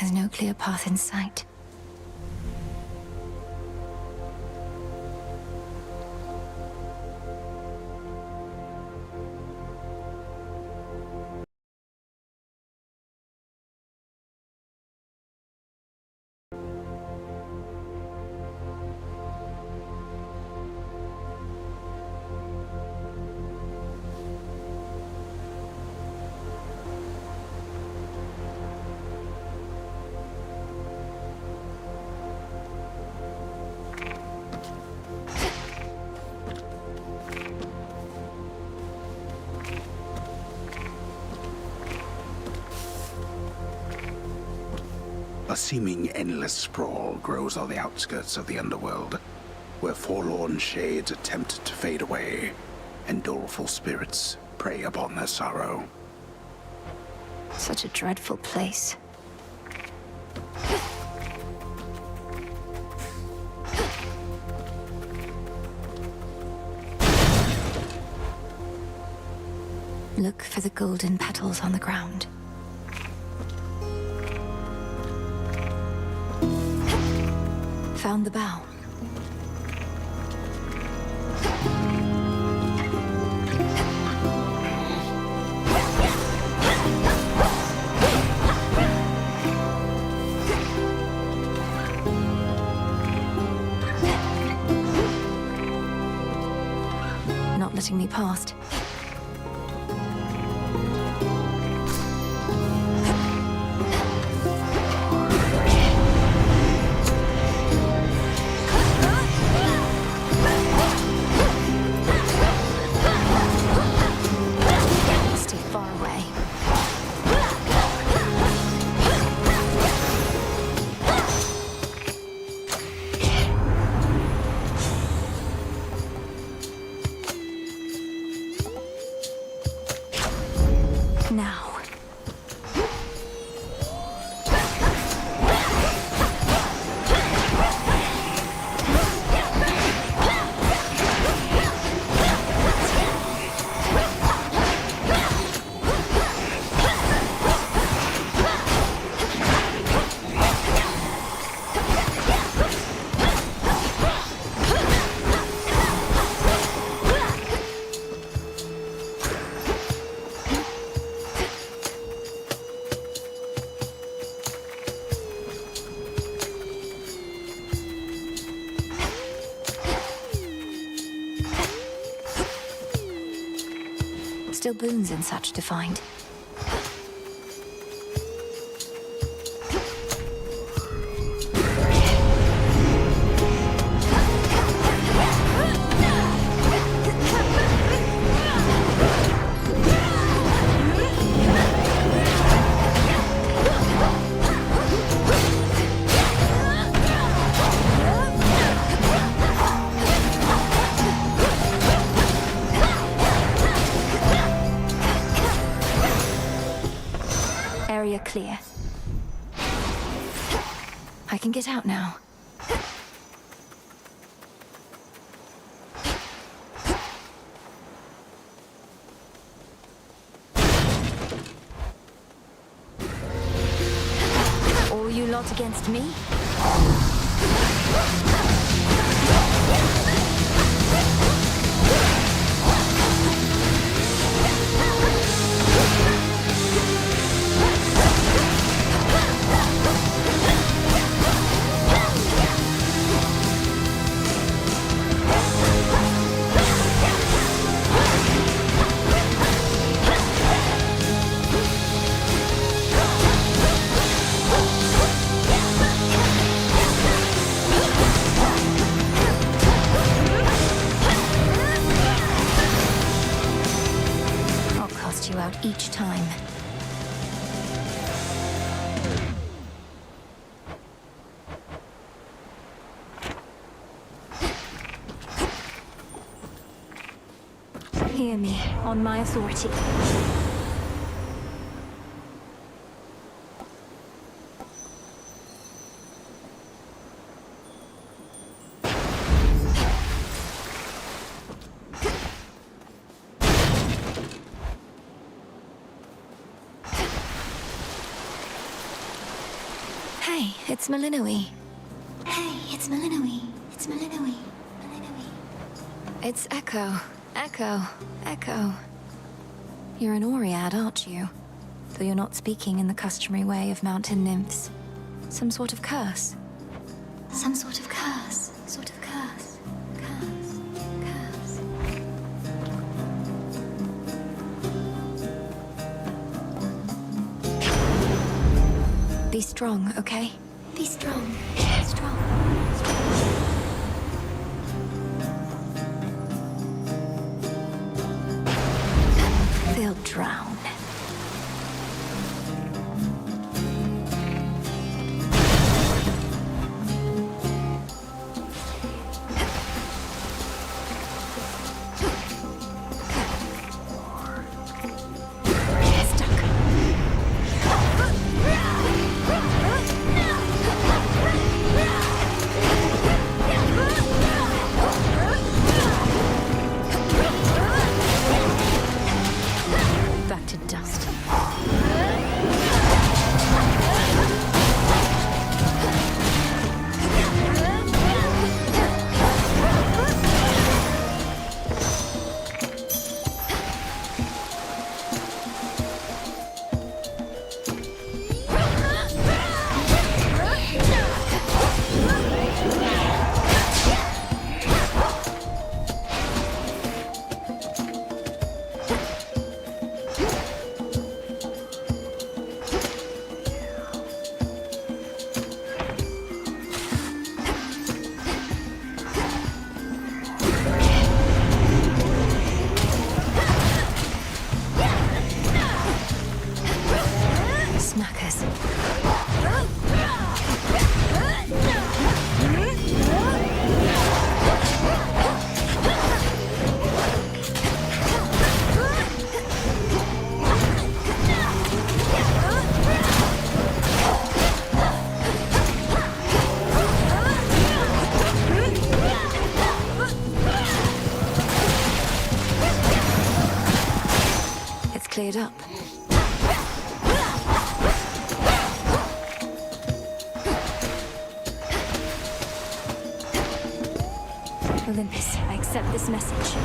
There's no clear path in sight. A seeming endless sprawl grows on the outskirts of the underworld, where forlorn shades attempt to fade away, and doleful spirits prey upon their sorrow. Such a dreadful place. Look for the golden petals on the ground. Found the bow. Not letting me past. Now. Still boons and such to find. Area clear. I can get out now. All you lot against me? You out each time. Hear me, on my authority. Hey, it's Malinois. Hey, it's Malinois. It's Malinois. It's Echo. Echo. Echo. You're an Oread, aren't you? Though you're not speaking in the customary way of mountain nymphs. Some sort of curse. Some sort of curse. Sort of curse. Curse. Curse. Be strong, okay? Be strong. Strong. They'll drown. Back to dust. Smackers. It's cleared up. Olympus, I accept this message.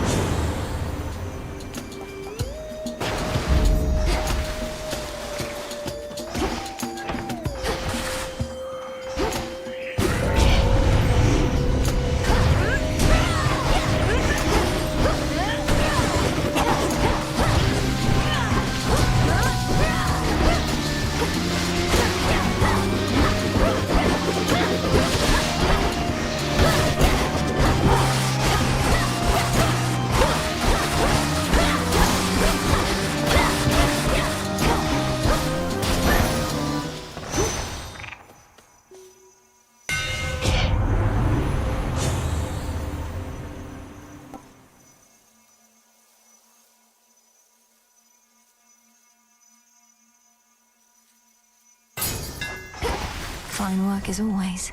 Fine work as always.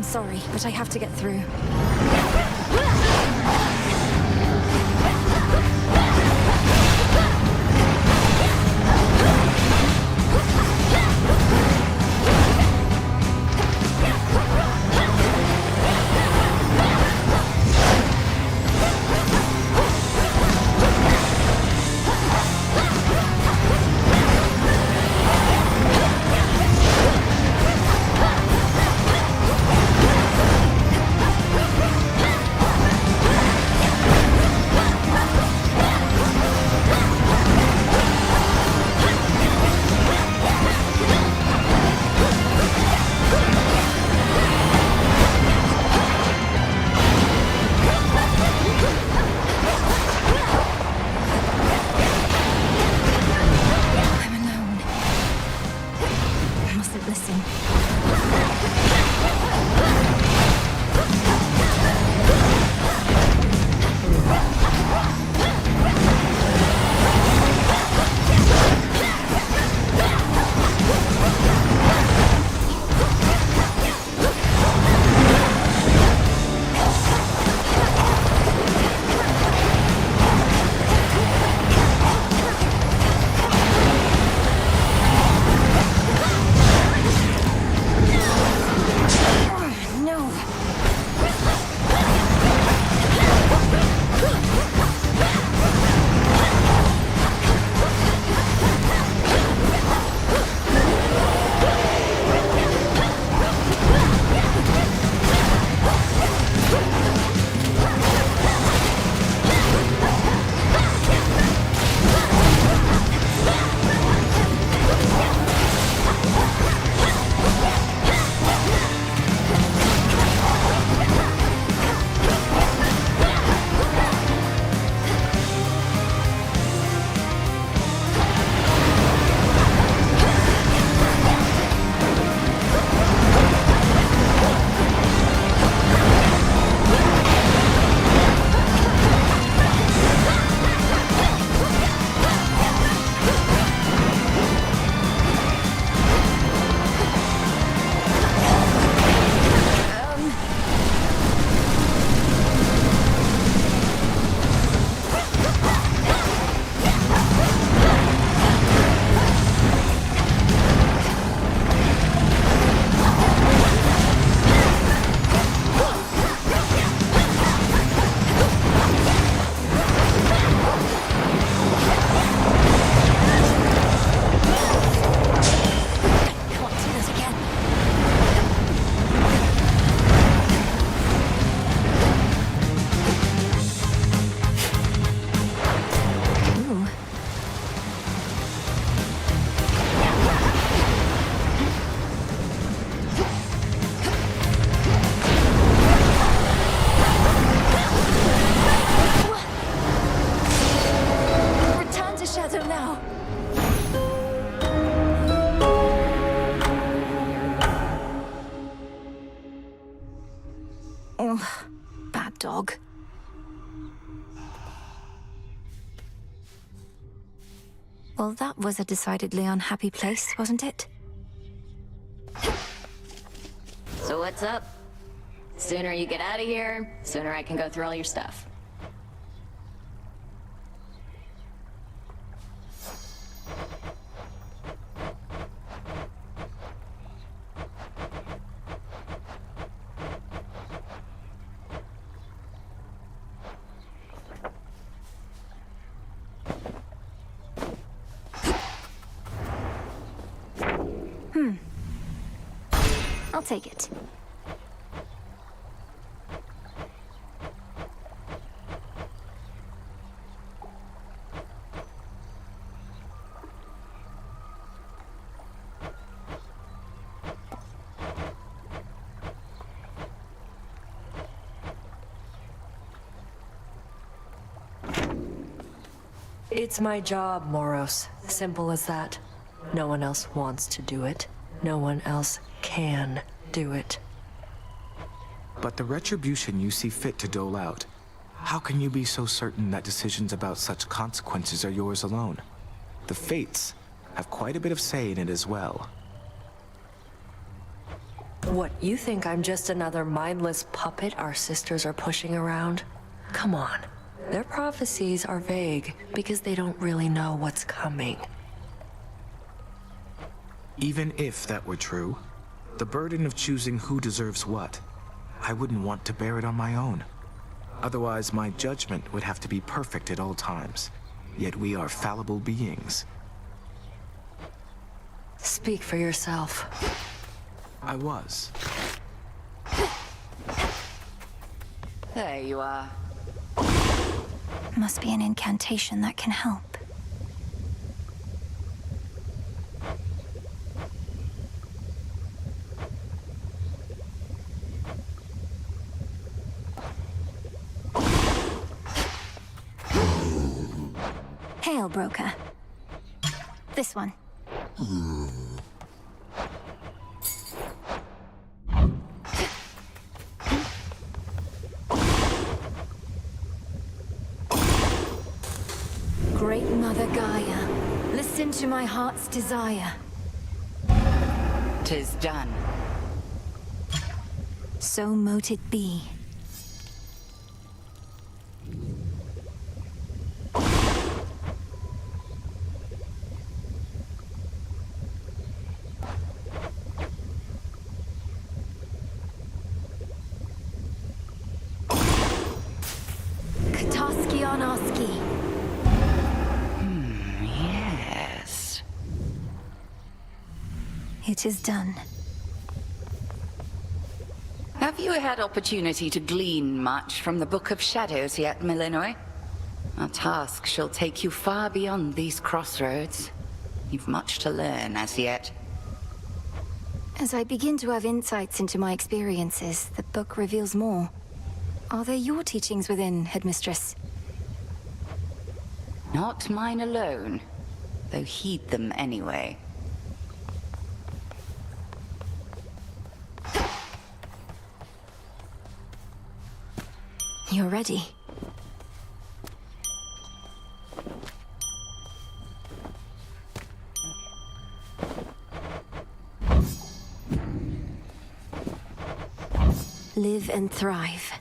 Sorry, but I have to get through. Well, that was a decidedly unhappy place, wasn't it? So what's up? Sooner you get out of here, sooner I can go through all your stuff. I'll take it. It's my job, Moros. Simple as that. No one else wants to do it. No one else can do it. But the retribution you see fit to dole out, how can you be so certain that decisions about such consequences are yours alone? The Fates have quite a bit of say in it as well. What, you think I'm just another mindless puppet our sisters are pushing around? Come on. Their prophecies are vague because they don't really know what's coming. Even if that were true, the burden of choosing who deserves what, I wouldn't want to bear it on my own. Otherwise, my judgment would have to be perfect at all times. Yet we are fallible beings. Speak for yourself. I was. There you are. Must be an incantation that can help. Hail, Broker. This one. Great Mother Gaia, listen to my heart's desire. 'Tis done. So mote it be. Kataski on Oski. Yes. It is done. Have you had opportunity to glean much from the Book of Shadows yet, Millenoi? Our task shall take you far beyond these crossroads. You've much to learn as yet. As I begin to have insights into my experiences, the book reveals more. Are there your teachings within, Headmistress? Not mine alone, though heed them anyway. You're ready. Live and thrive.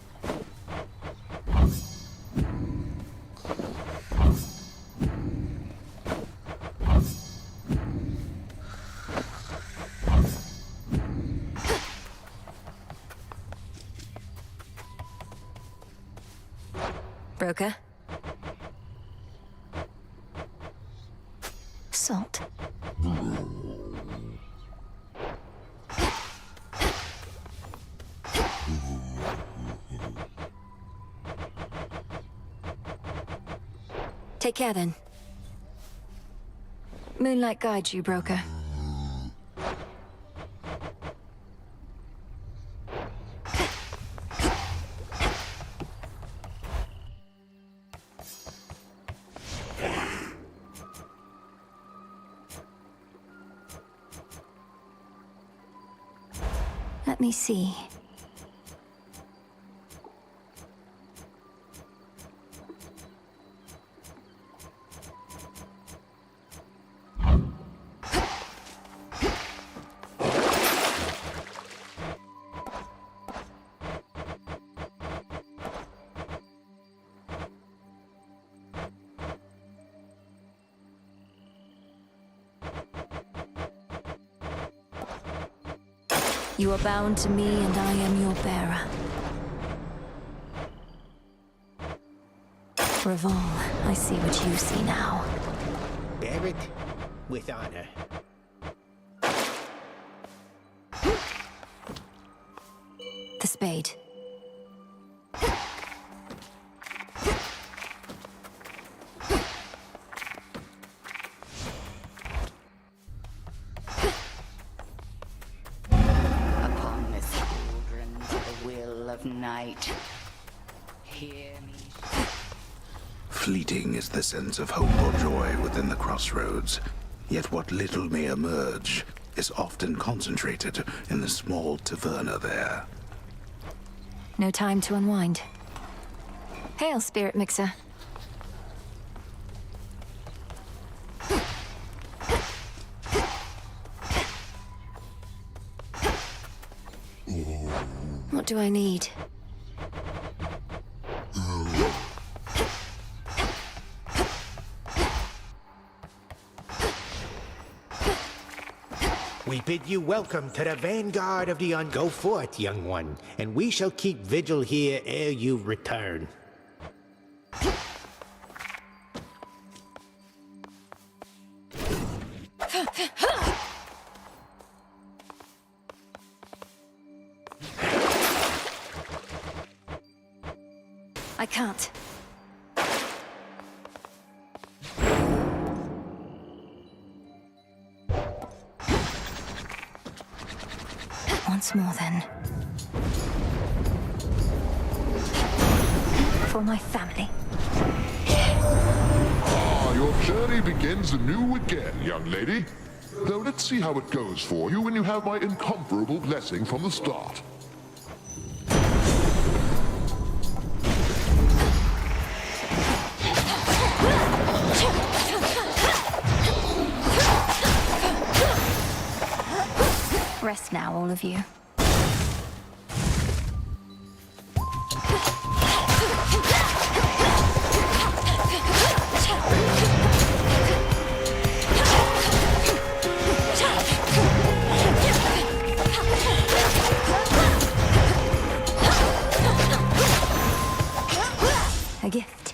Broker? Salt. Take care then. Moonlight guides you, Broker. Let me see. You are bound to me, and I am your bearer. Raval, I see what you see now. Bear it with honor. The spade. Upon this cauldron to the will of night. Hear me. Fleeting is the sense of hope or joy within the crossroads, yet what little may emerge is often concentrated in the small taverna there. No time to unwind. Hail, Spirit Mixer. What do I need? We bid you welcome to the vanguard of the Go forth, young one, and we shall keep vigil here ere you return. I can't. Once more, then. For my family. Ah, your journey begins anew again, young lady. Though let's see how it goes for you when you have my incomparable blessing from the start. Rest now, all of you. A gift.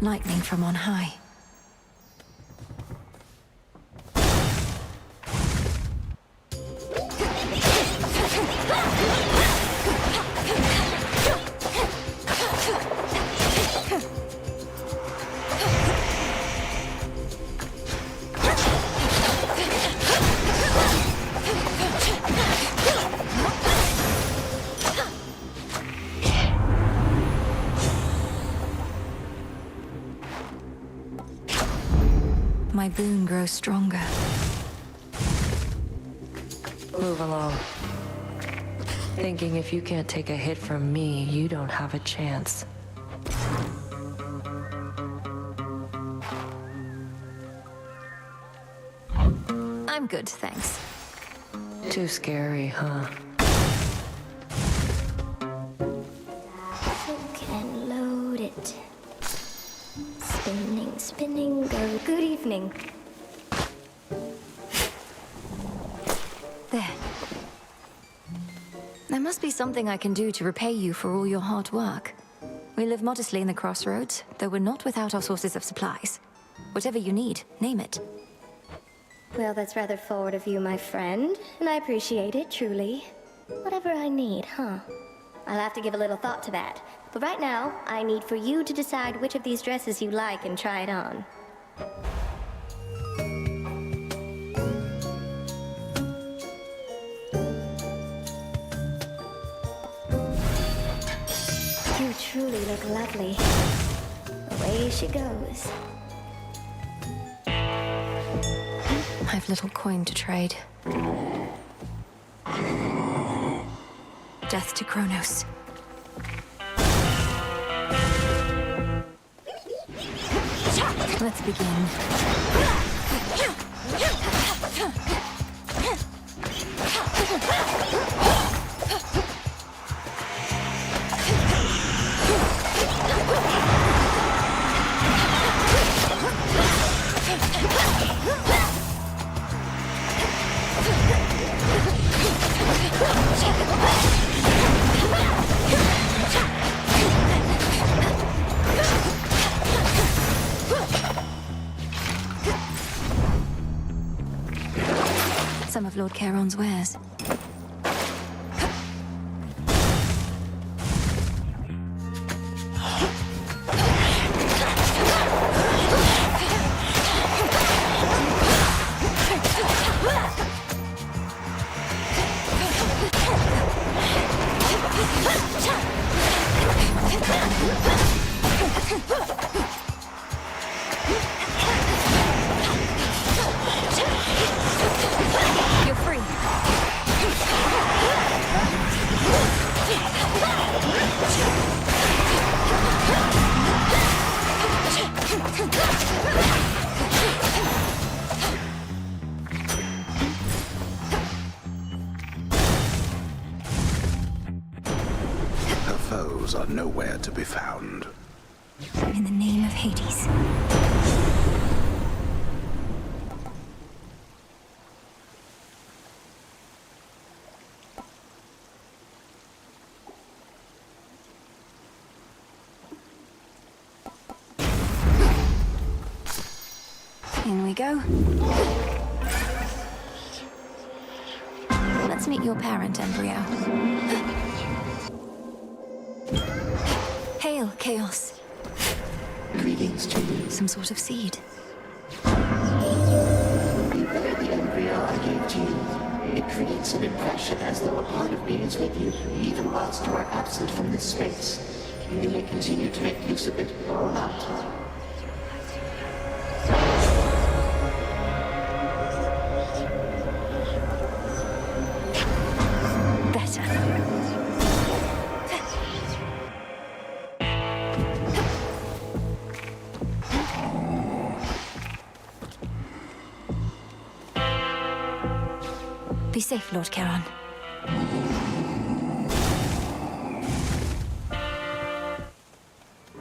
Lightning from on high. My boon grows stronger. Move along. Thinking if you can't take a hit from me, you don't have a chance. I'm good, thanks. Too scary, huh? Hook and load it. Spinning, spinning, go. Good evening. There. There must be something I can do to repay you for all your hard work. We live modestly in the crossroads, though we're not without our sources of supplies. Whatever you need, name it. Well, that's rather forward of you, my friend, and I appreciate it, truly. Whatever I need, huh? I'll have to give a little thought to that. But right now, I need for you to decide which of these dresses you like and try it on. You truly look lovely. Away she goes. I've little coin to trade. Death to Kronos. Let's begin. Some of Lord Charon's wares. You're free. Her foes are nowhere to be found. In the name of Hades. In we go. Let's meet your parent, embryo. Hail, Chaos. Greetings to you. Some sort of seed. Beware the embryo I gave to you. It creates an impression as though a part of me is with you, even whilst you are absent from this space. You may continue to make use of it or not. Better. Be safe, Lord Charon.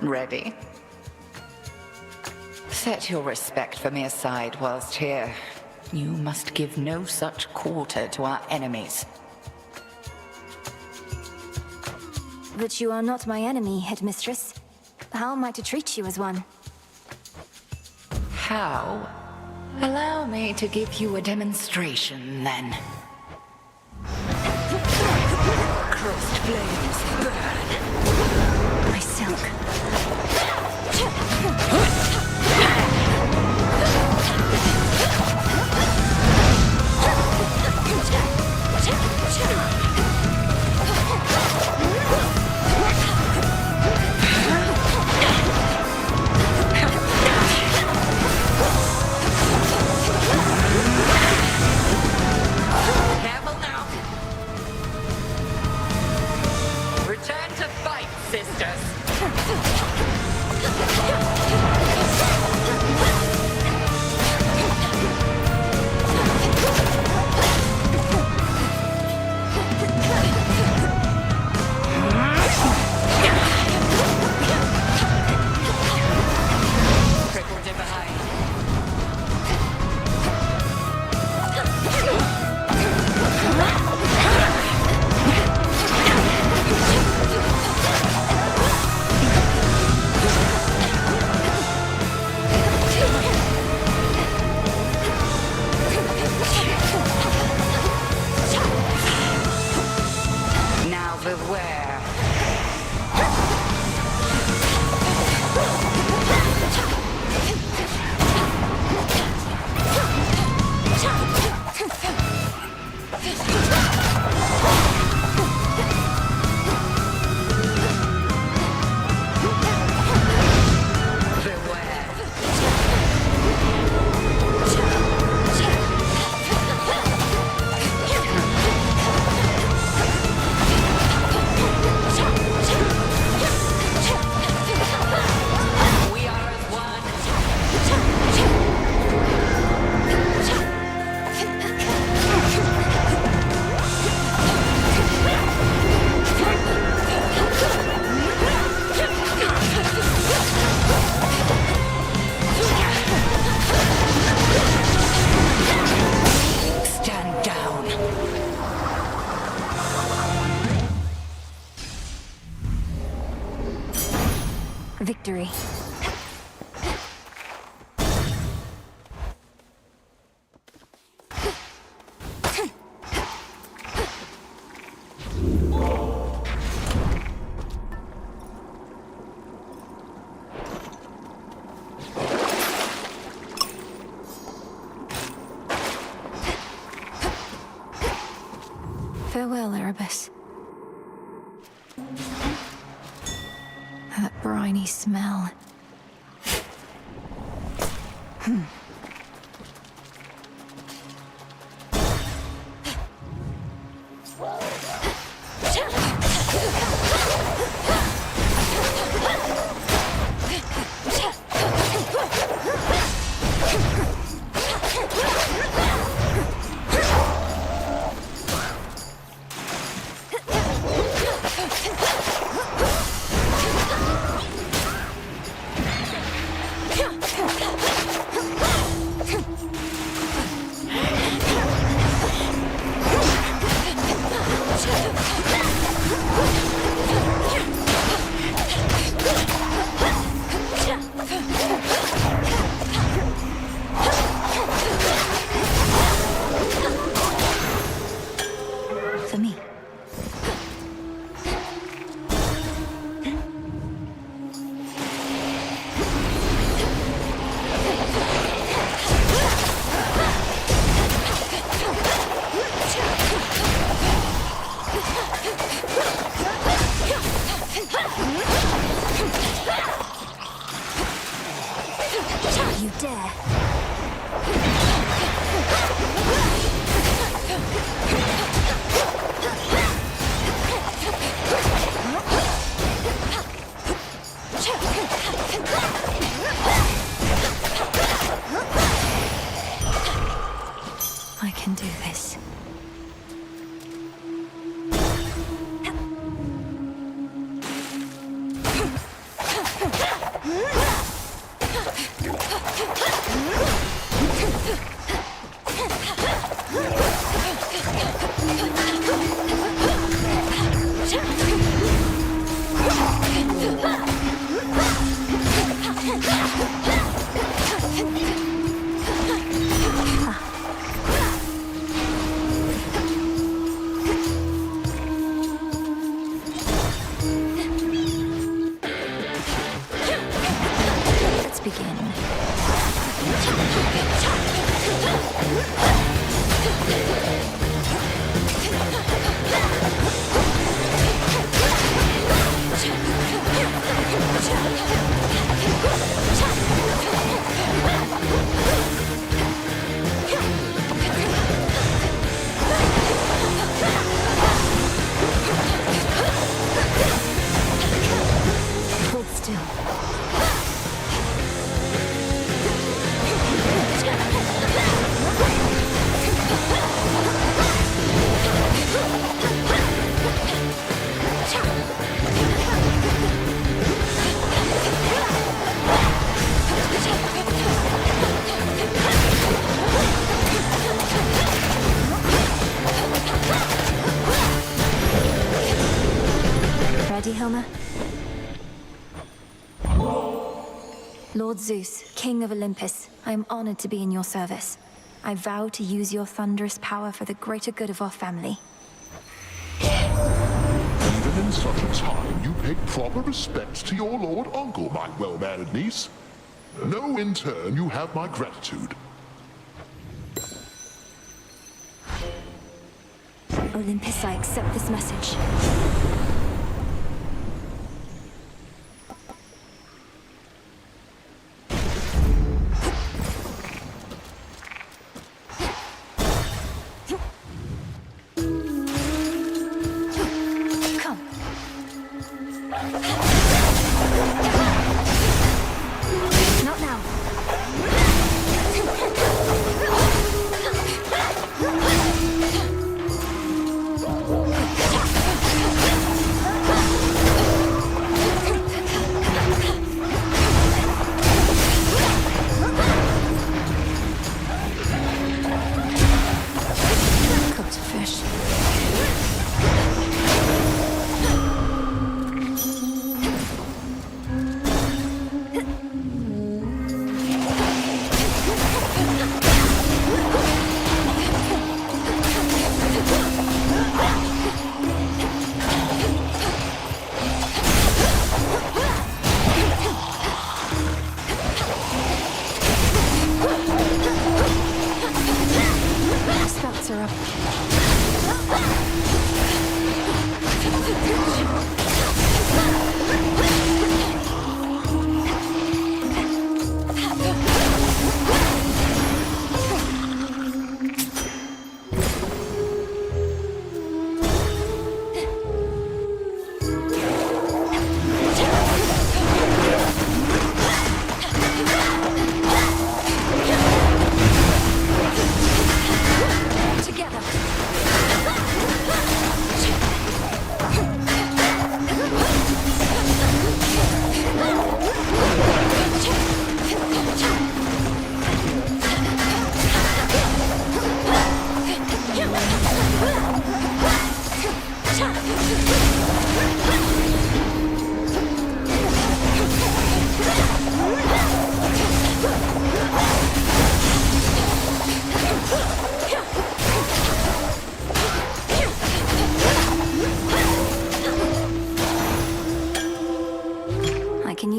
Ready? Set your respect for me aside whilst here. You must give no such quarter to our enemies. But you are not my enemy, headmistress. How am I to treat you as one? How? Allow me to give you a demonstration, then. Crossed flames burn. My silk. Careful now. Return to fight, sisters. Farewell, Erebus. That briny smell. For me. You dare. I can do this. Let's begin. Hold still. Ready, Hilma? Lord Zeus, King of Olympus, I am honored to be in your service. I vow to use your thunderous power for the greater good of our family. Even in such a time, you pay proper respects to your lord uncle, my well-mannered niece. Know in turn you have my gratitude. Olympus, I accept this message. Not now.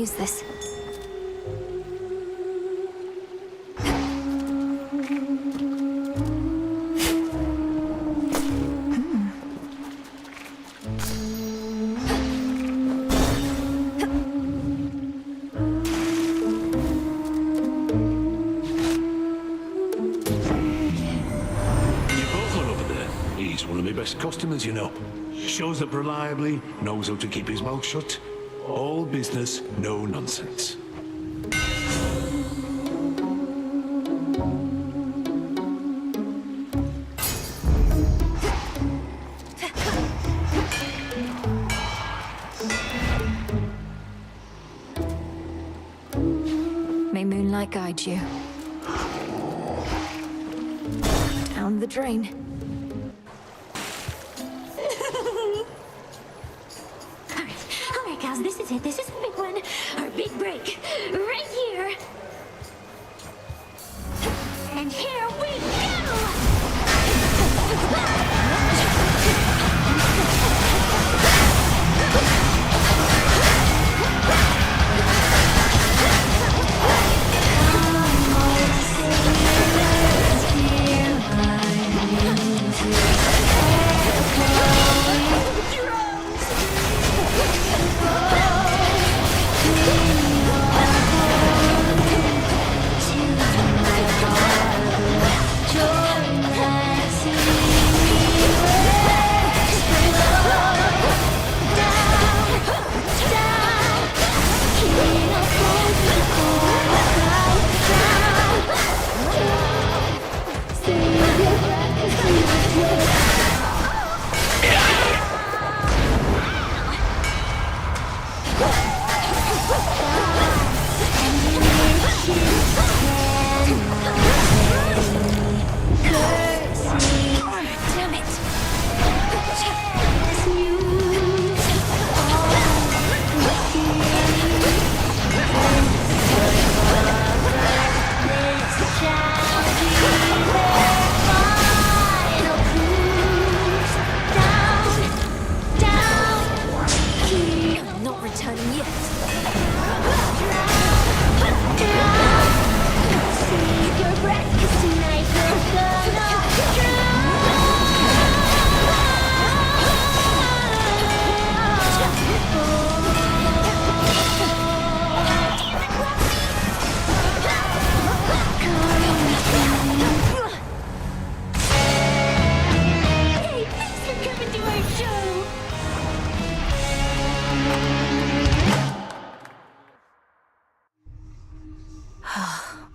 use this. He's one of my best customers, you know. Shows up reliably, knows how to keep his mouth shut. All business, no nonsense. May moonlight guide you. Down the drain. Alright, guys, this is it. This is the big one. Our big break. Right here. And here we go!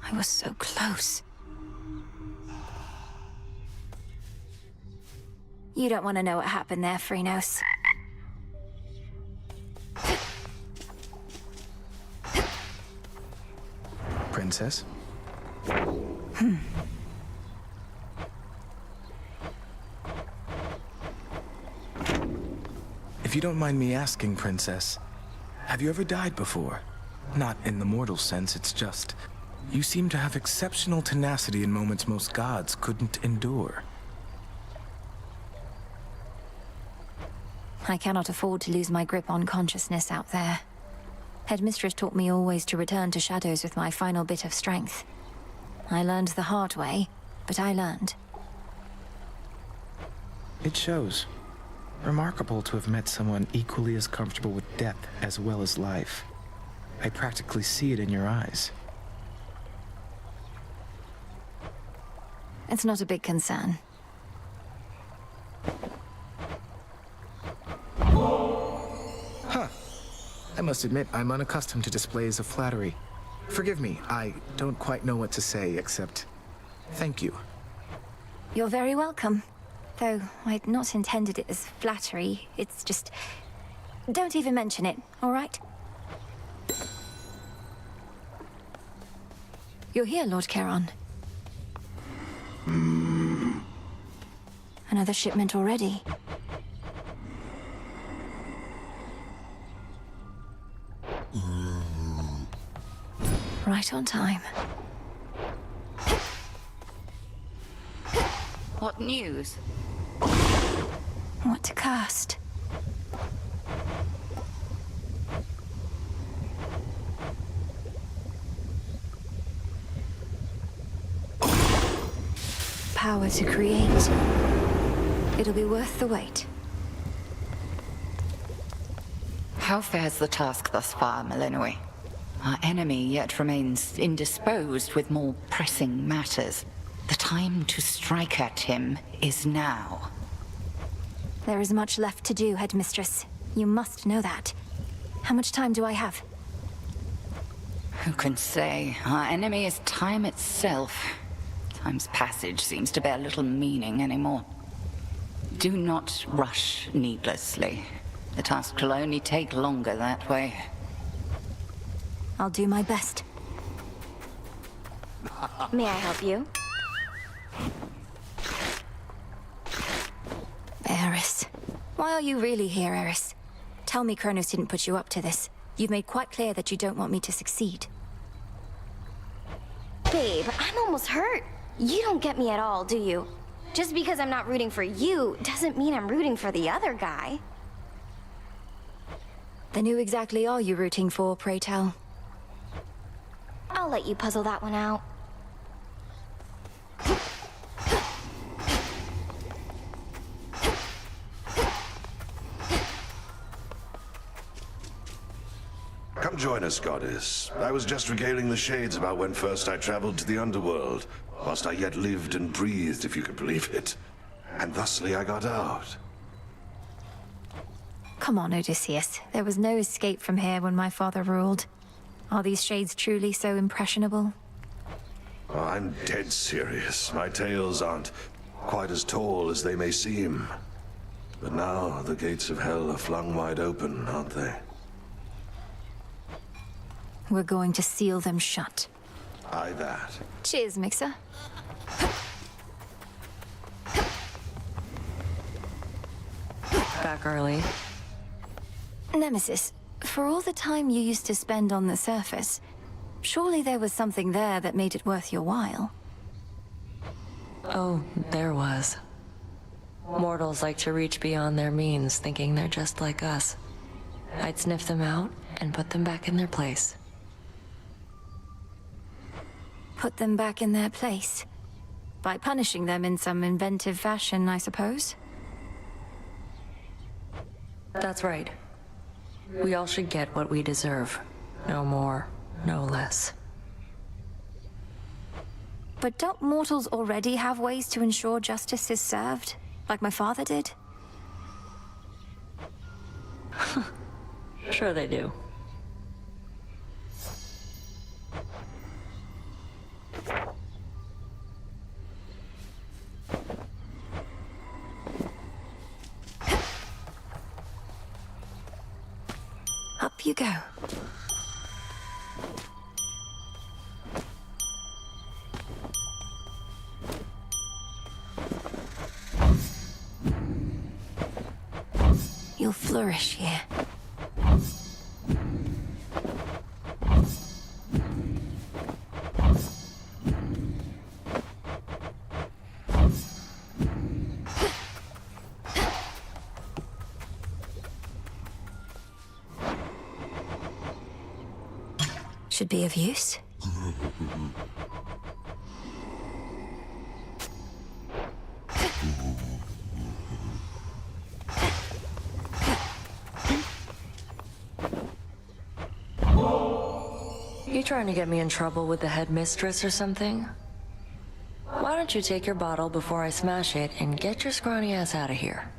I was so close. You don't want to know what happened there, Freenos. Princess? If you don't mind me asking, Princess, have you ever died before? Not in the mortal sense, it's just... You seem to have exceptional tenacity in moments most gods couldn't endure. I cannot afford to lose my grip on consciousness out there. Headmistress taught me always to return to shadows with my final bit of strength. I learned the hard way, but I learned. It shows. Remarkable to have met someone equally as comfortable with death as well as life. I practically see it in your eyes. It's not a big concern. Huh. I must admit, I'm unaccustomed to displays of flattery. Forgive me, I don't quite know what to say, except... thank you. You're very welcome. Though I'd not intended it as flattery, it's just... Don't even mention it, all right? You're here, Lord Charon. Another shipment already. Right on time. What news? What to cast? power to create. It'll be worth the wait. How fares the task thus far, Malinois? Our enemy yet remains indisposed with more pressing matters. The time to strike at him is now. There is much left to do, Headmistress. You must know that. How much time do I have? Who can say? Our enemy is time itself. Time's passage seems to bear little meaning anymore. Do not rush needlessly. The task will only take longer that way. I'll do my best. May I help you? Eris. Why are you really here, Eris? Tell me Kronos didn't put you up to this. You've made quite clear that you don't want me to succeed. Babe, I'm almost hurt. You don't get me at all, do you? Just because I'm not rooting for you doesn't mean I'm rooting for the other guy. Then who exactly are you rooting for, pray tell? I'll let you puzzle that one out. Come join us, Goddess. I was just regaling the Shades about when first I traveled to the underworld, whilst I yet lived and breathed, if you could believe it. And thusly I got out. Come on, Odysseus. There was no escape from here when my father ruled. Are these shades truly so impressionable? Oh, I'm dead serious. My tales aren't quite as tall as they may seem. But now the gates of hell are flung wide open, aren't they? We're going to seal them shut. Aye, that. Cheers, Mixer. Back early. Nemesis, for all the time you used to spend on the surface, surely there was something there that made it worth your while. Oh, there was. Mortals like to reach beyond their means, thinking they're just like us. I'd sniff them out and put them back in their place. Put them back in their place? By punishing them in some inventive fashion, I suppose? That's right. We all should get what we deserve. No more, no less. But don't mortals already have ways to ensure justice is served? Like my father did? Sure they do. Up you go. You'll flourish here. Should be of use. You trying to get me in trouble with the headmistress or something? Why don't you take your bottle before I smash it and get your scrawny ass out of here?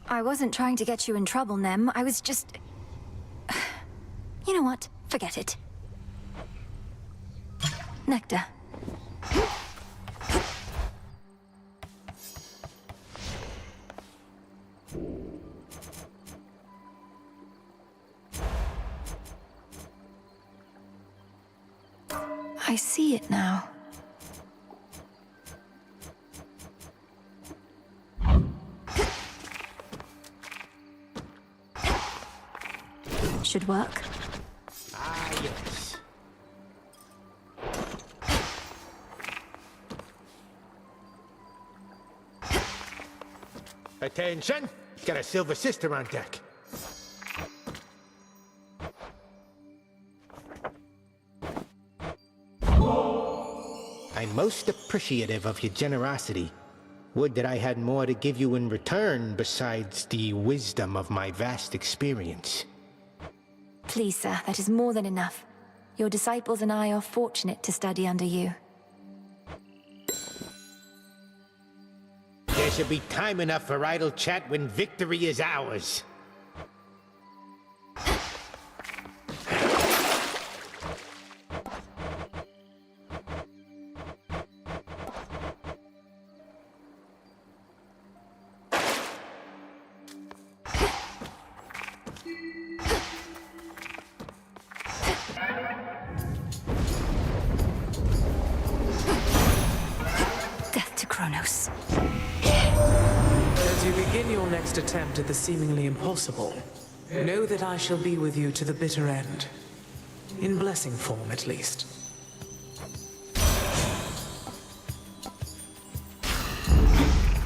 I wasn't trying to get you in trouble, Nem. I was just... You know what? Forget it. Nectar. I see it now. Should work. Ah, yes. Attention! Got a silver sister on deck. I'm most appreciative of your generosity. Would that I had more to give you in return besides the wisdom of my vast experience. Please, sir, that is more than enough. Your disciples and I are fortunate to study under you. There should be time enough for idle chat when victory is ours. Death to Kronos. As you begin your next attempt at the seemingly impossible, know that I shall be with you to the bitter end. In blessing form, at least.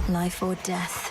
Life or death.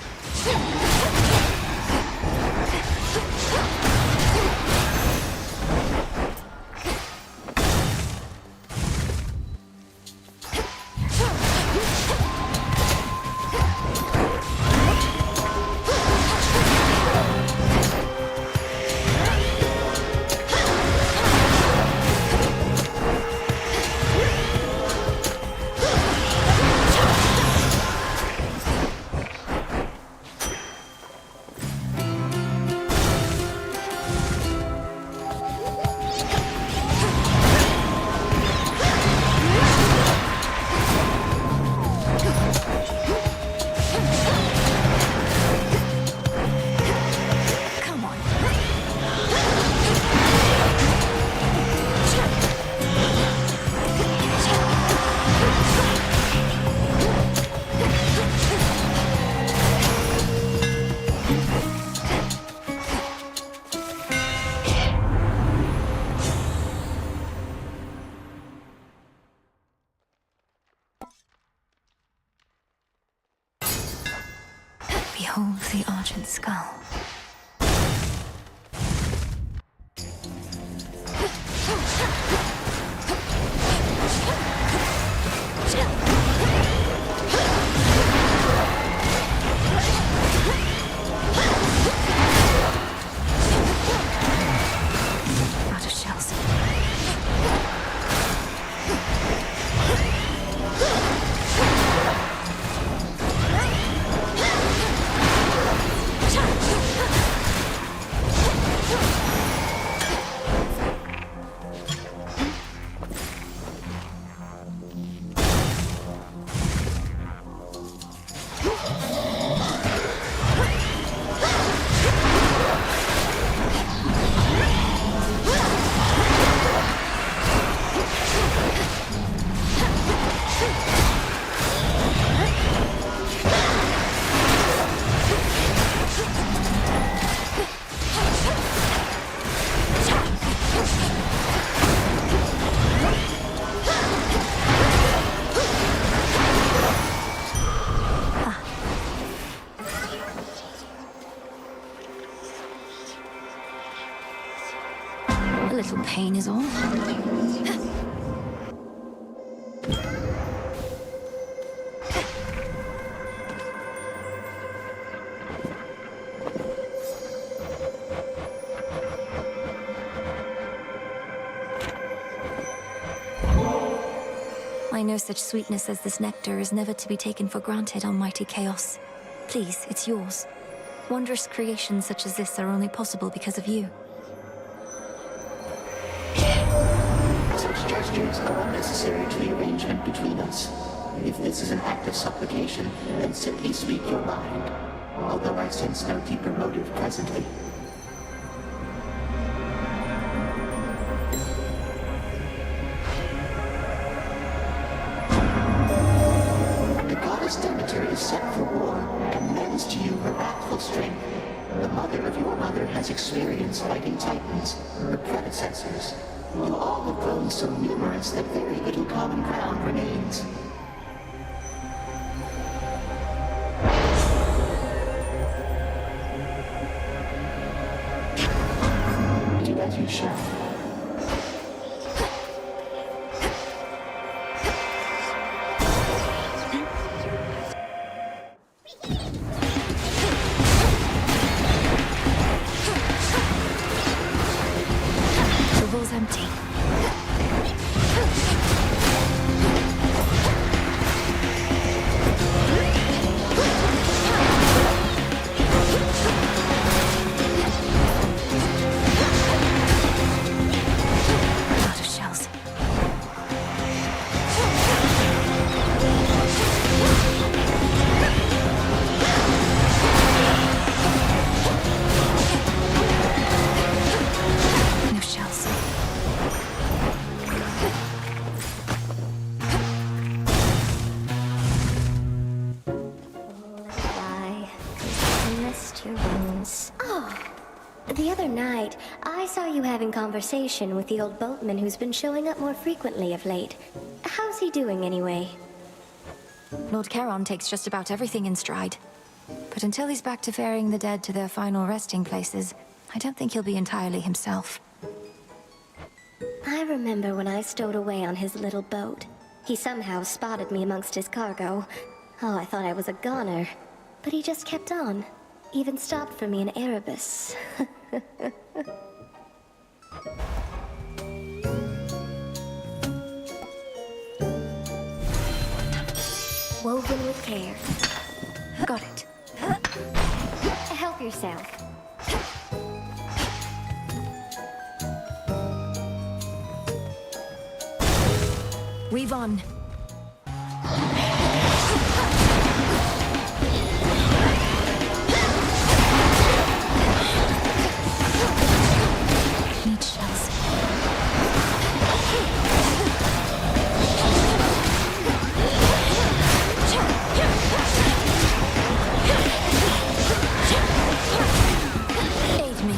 Behold the argent skull. Out of shells. A little pain is all. I know such sweetness as this nectar is never to be taken for granted, almighty Chaos. Please, it's yours. Wondrous creations such as this are only possible because of you. Such gestures are unnecessary to the arrangement between us. If this is an act of supplication, then simply speak your mind, although I sense no deeper motive presently. The goddess Demeter is set for war, and lends to you her wrathful strength. The mother of your mother has experience fighting titans, her predecessors. You all have grown so numerous that very little common ground remains. Do as you shall. The other night, I saw you having conversation with the old boatman who's been showing up more frequently of late. How's he doing anyway? Lord Charon takes just about everything in stride. But until he's back to ferrying the dead to their final resting places, I don't think he'll be entirely himself. I remember when I stowed away on his little boat. He somehow spotted me amongst his cargo. Oh, I thought I was a goner. But he just kept on. Even stopped for me in Erebus. Woven with care. Got it. Help yourself. Weave on. Need shells. Aid me.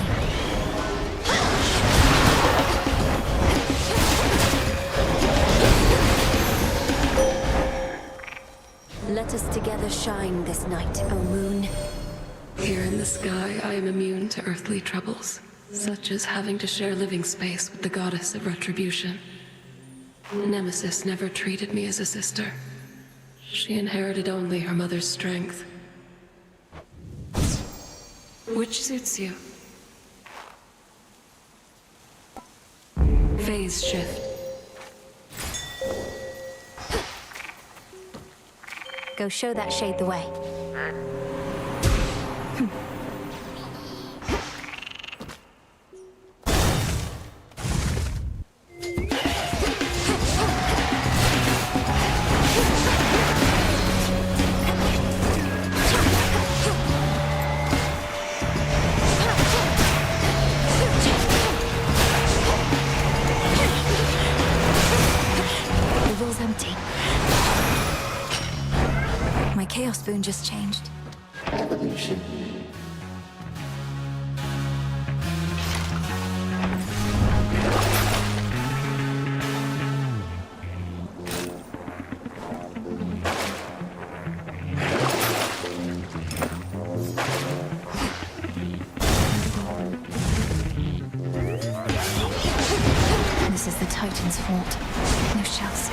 Let us together shine this night, O moon. Here in the sky, I am immune to earthly troubles, such as having to share living space with the goddess of retribution. Nemesis never treated me as a sister. She inherited only her mother's strength. Which suits you? Phase shift. Go show that shade the way. The roll's empty. My chaos boon just changed. Evolution. This is the Titan's fault. No shells.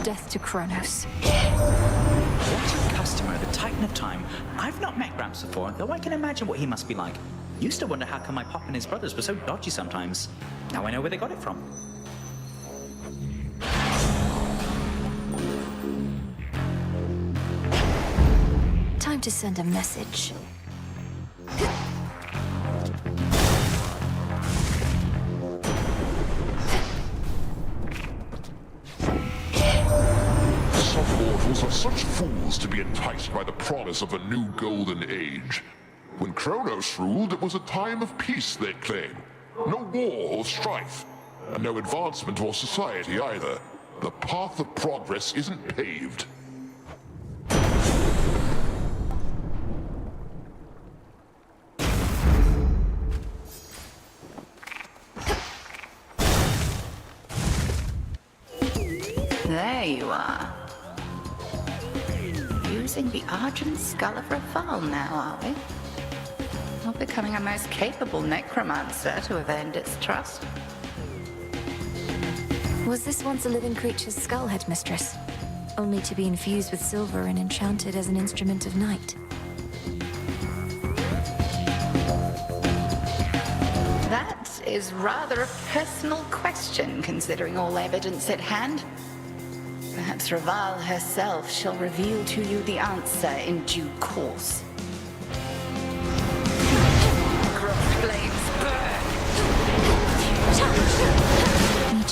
Death to Kronos. What a customer, the Titan of Time. I've not met Gramps before, though I can imagine what he must be like. Used to wonder how come my pop and his brothers were so dodgy sometimes. Now I know where they got it from. Time to send a message. Some mortals are such fools to be enticed by the promise of a new golden age. When Kronos ruled, it was a time of peace, they claim. No war or strife, and no advancement or society either. The path of progress isn't paved. There you are. Using the Argent Skull of Rafal now, are we? Not becoming a most capable necromancer to have earned its trust. Was this once a living creature's skull, Headmistress? Only to be infused with silver and enchanted as an instrument of night. That is rather a personal question, considering all evidence at hand. Perhaps Raval herself shall reveal to you the answer in due course. Cross flames burn! Need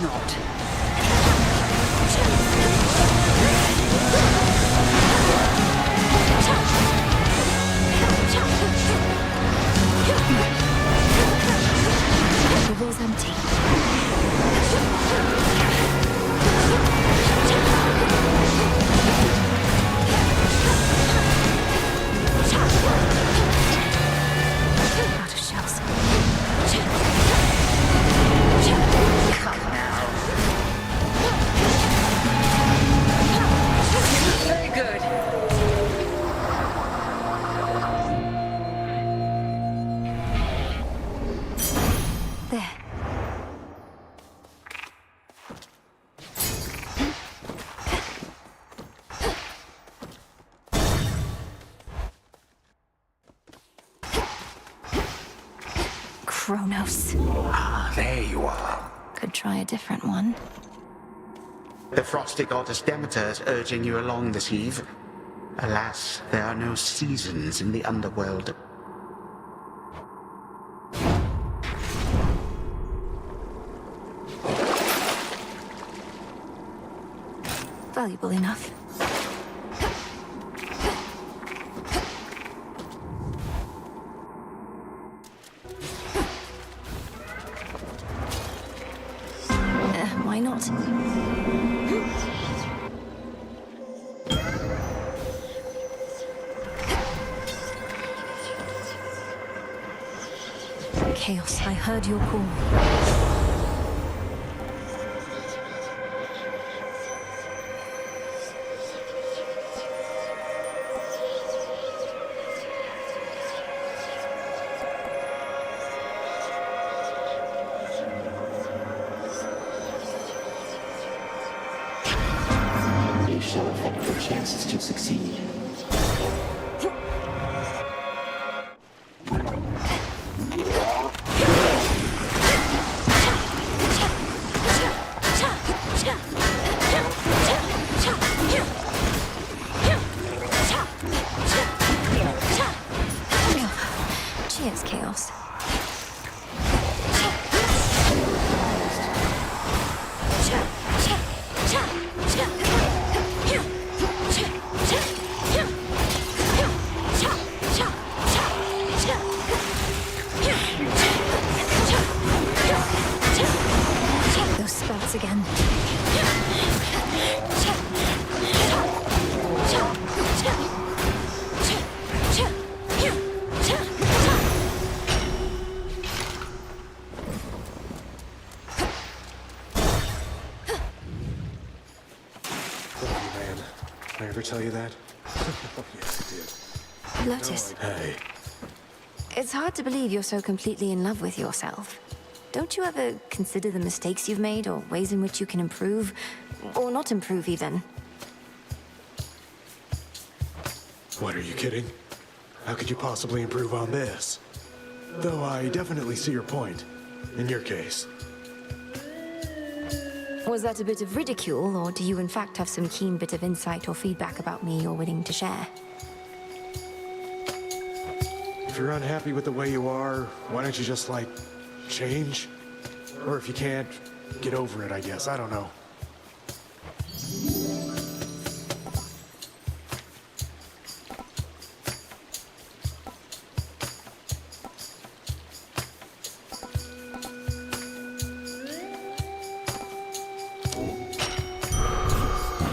not. The wall's empty. Out of shells. Come now. Very good. There. Kronos. Ah, there you are. Could try a different one. The frosty goddess Demeter is urging you along this eve. Alas, there are no seasons in the underworld. Valuable enough. Why not? Chaos, I heard your call. These shall affect your chances to succeed. Cheers, Chaos. Those spouts again. Man, did I ever tell you that? Oh, yes, I did. Lotus. Hey. It's hard to believe you're so completely in love with yourself. Don't you ever consider the mistakes you've made or ways in which you can improve? Or not improve, even? What, are you kidding? How could you possibly improve on this? Though I definitely see your point. In your case. Was that a bit of ridicule, or do you in fact have some keen bit of insight or feedback about me you're willing to share? If you're unhappy with the way you are, why don't you just, like, change? Or if you can't, get over it, I guess. I don't know.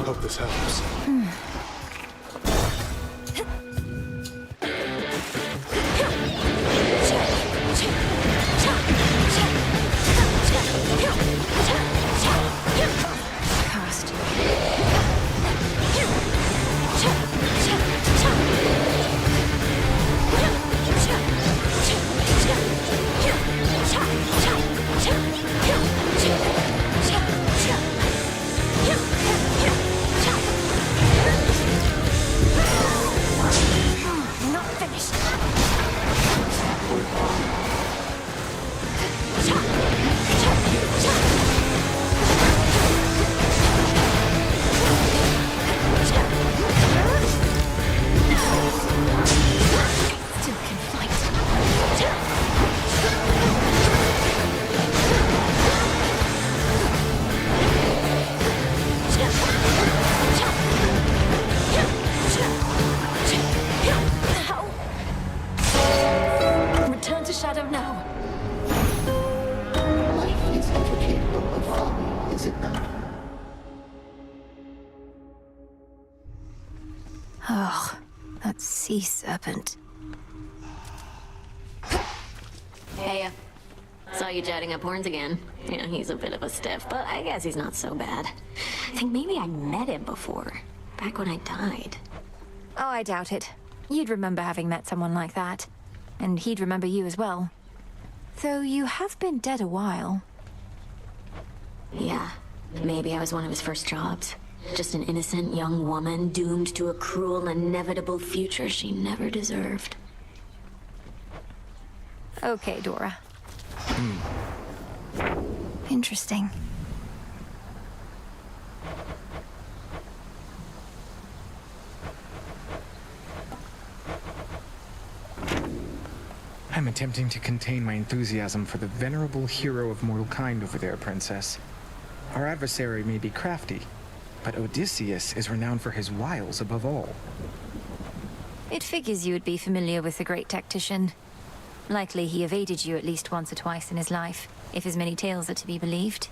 Hope this helps. Cast. Oh, that sea serpent. Hey, saw you chatting up horns again. Yeah, he's a bit of a stiff, but I guess he's not so bad. I think maybe I met him before, back when I died. Oh, I doubt it. You'd remember having met someone like that. And he'd remember you as well. Though you have been dead a while. Yeah, maybe I was one of his first jobs. Just an innocent young woman doomed to a cruel, inevitable future she never deserved. Okay, Dora. Interesting. I'm attempting to contain my enthusiasm for the venerable hero of mortal kind over there, Princess. Our adversary may be crafty, but Odysseus is renowned for his wiles above all. It figures you would be familiar with the great tactician. Likely he evaded you at least once or twice in his life, if his many tales are to be believed.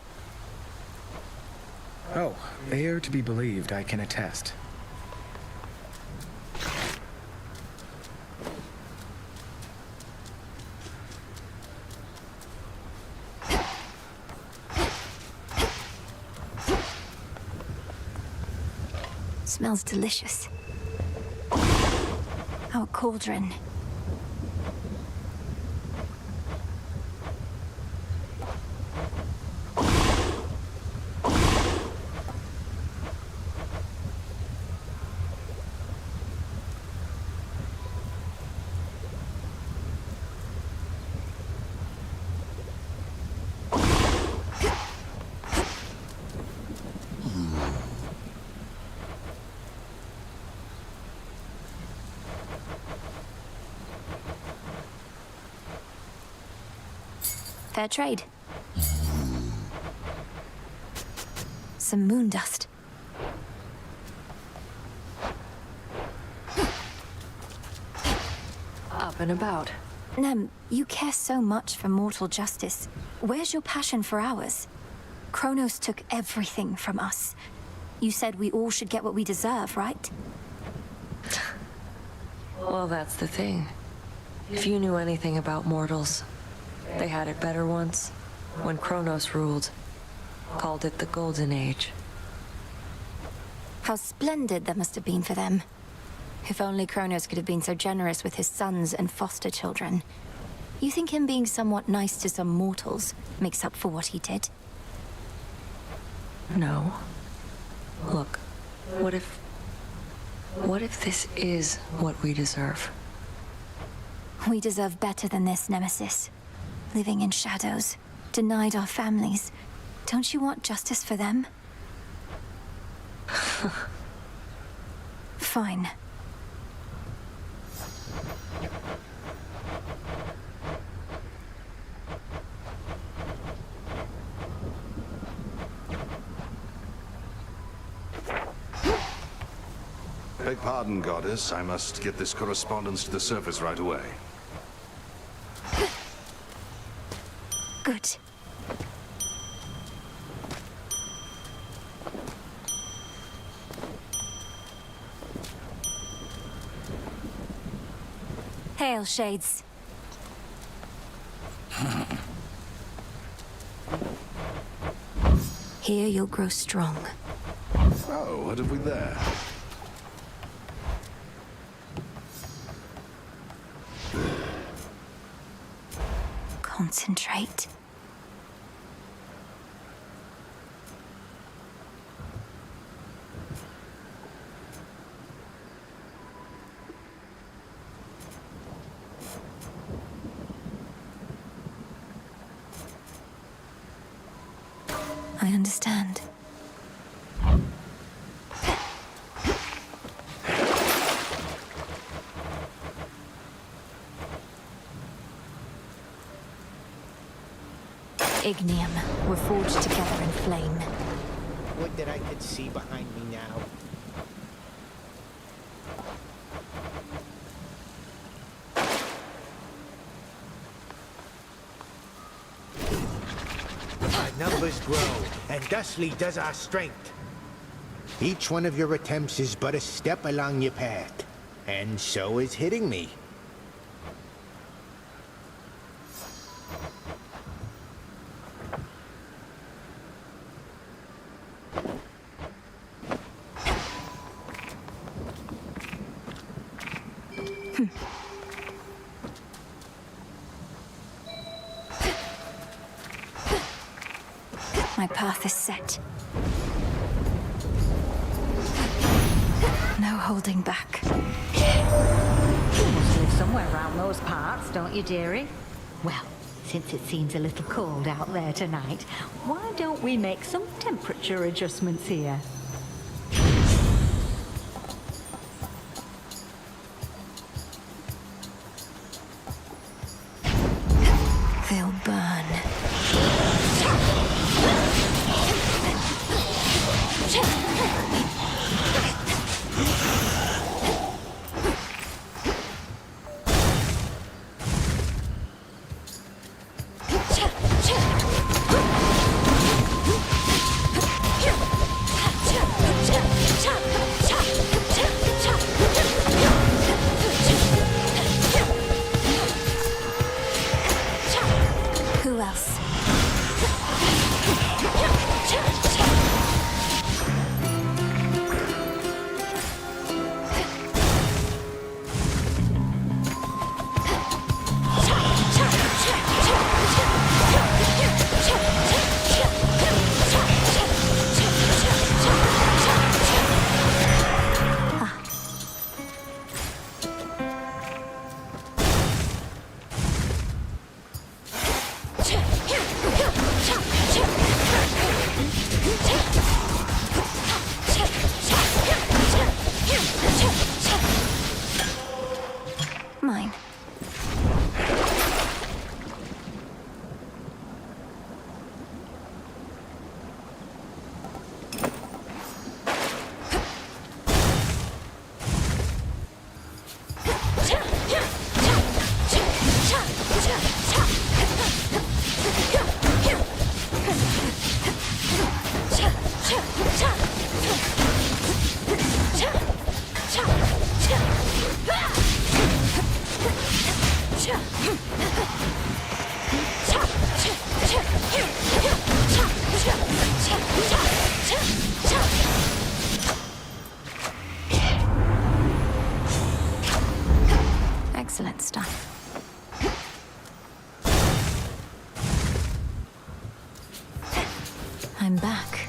Oh, they are to be believed, I can attest. Smells delicious. Our cauldron. Fair trade. Some moon dust. Up and about. Nem, you care so much for mortal justice. Where's your passion for ours? Kronos took everything from us. You said we all should get what we deserve, right? Well, that's the thing. If you knew anything about mortals, they had it better once, when Kronos ruled. Called it the Golden Age. How splendid that must have been for them. If only Kronos could have been so generous with his sons and foster children. You think him being somewhat nice to some mortals makes up for what he did? No. Look, what if this is what we deserve? We deserve better than this, Nemesis. Living in shadows, denied our families. Don't you want justice for them? Fine. Beg pardon, Goddess. I must get this correspondence to the surface right away. Good. Hail, Shades. Here you'll grow strong. Oh, what have we there? Concentrate. I understand. Ignium. We're forged together in flame. Would that I could see behind me now. Our numbers grow, and thusly does our strength. Each one of your attempts is but a step along your path, and so is hitting me. My path is set. No holding back. You must live somewhere around those parts, don't you, dearie? Well, since it seems a little cold out there tonight, why don't we make some temperature adjustments here? They'll burn. Who else? Mine. Excellent stuff. I'm back.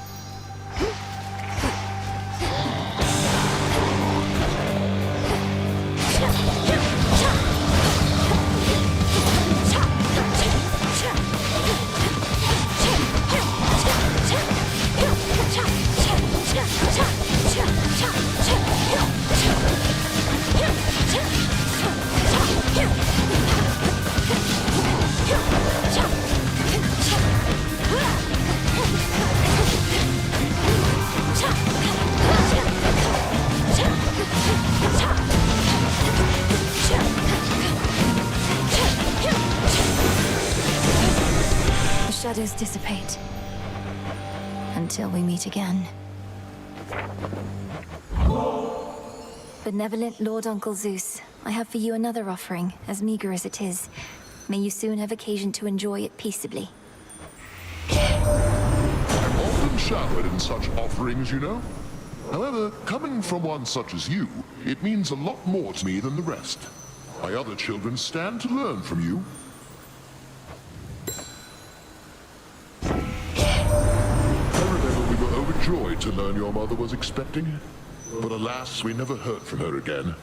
Shadows dissipate. Until we meet again. Benevolent Lord Uncle Zeus, I have for you another offering, as meager as it is. May you soon have occasion to enjoy it peaceably. I'm often showered in such offerings, you know. However, coming from one such as you, it means a lot more to me than the rest. My other children stand to learn from you. Overjoyed to learn your mother was expecting. But alas, we never heard from her again.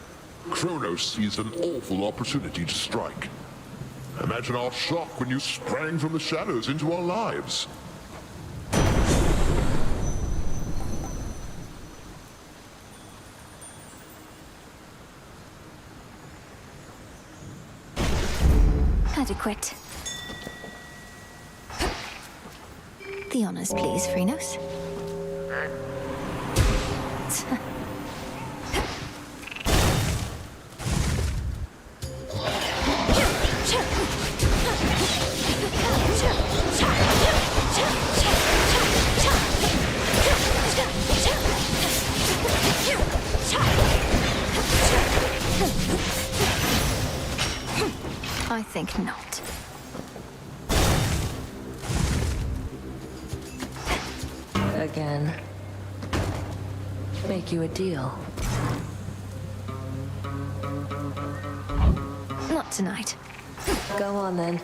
Kronos seized an awful opportunity to strike. Imagine our shock when you sprang from the shadows into our lives. Adequate. The honors, please, Phrenos. I think not. Again. Make you a deal. Not tonight. Go on then.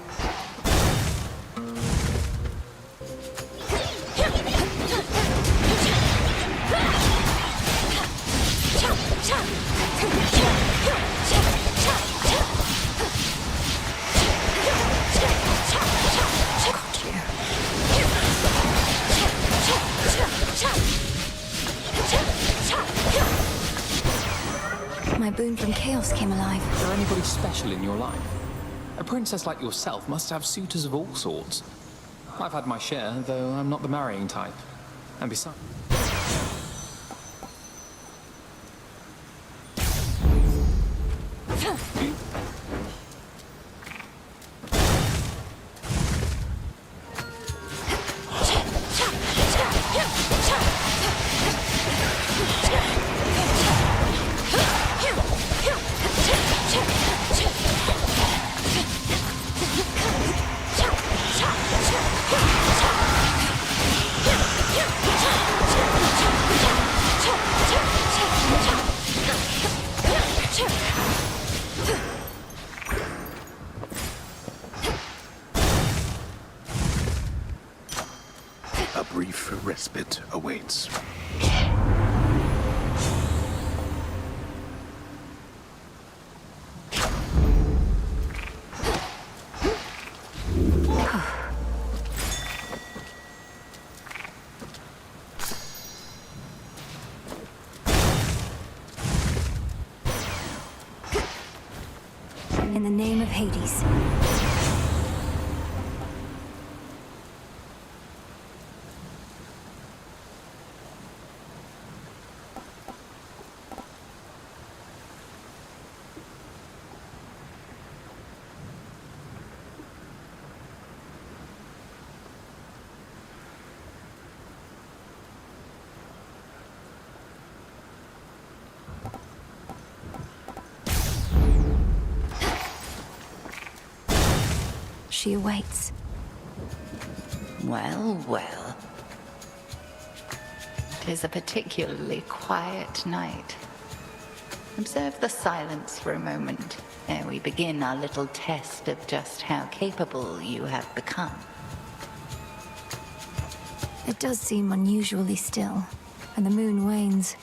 My boon from Chaos came alive. Is there anybody special in your life? A princess like yourself must have suitors of all sorts. I've had my share, though I'm not the marrying type. And besides... A brief respite awaits. In the name of Hades. She awaits. Well, well. Tis a particularly quiet night. Observe the silence for a moment ere we begin our little test of just how capable you have become. It does seem unusually still, and the moon wanes.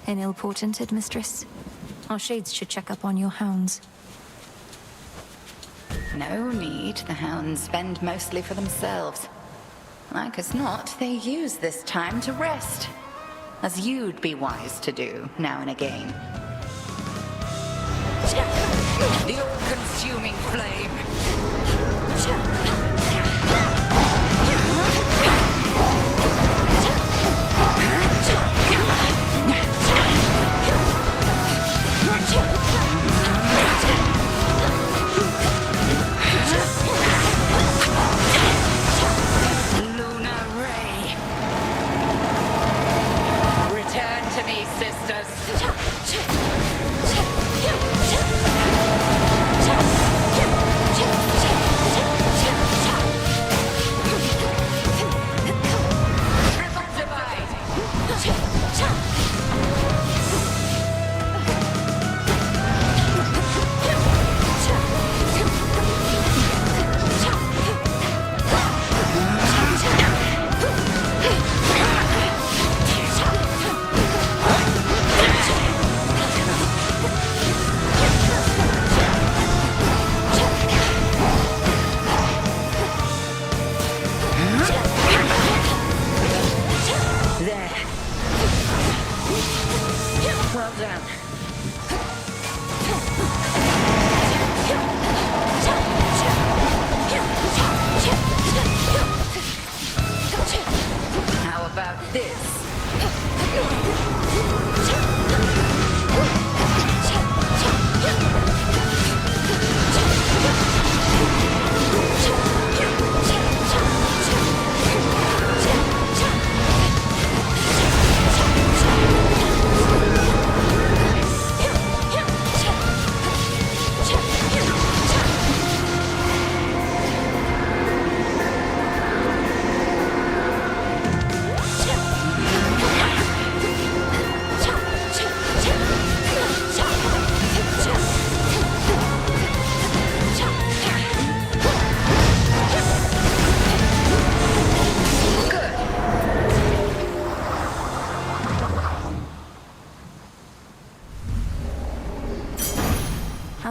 An ill-portented, mistress? Our shades should check up on your hounds. No need. The hounds spend mostly for themselves. Like as not, they use this time to rest. As you'd be wise to do, now and again. The all-consuming flame!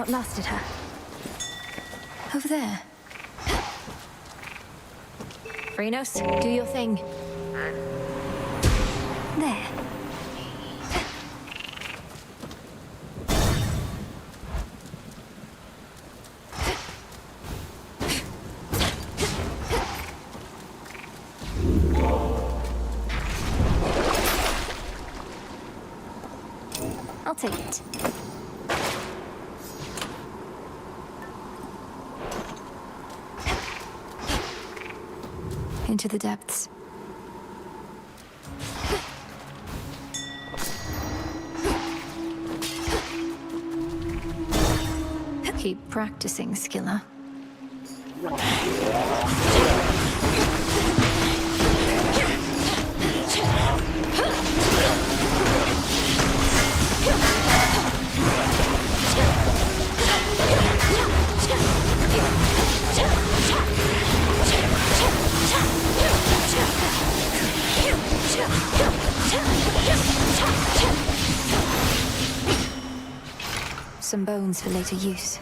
outlasted her. Over there. Phrynos, do your thing. There. I'll take it. Into the depths. Keep practicing, Skilla. Some bones for later use.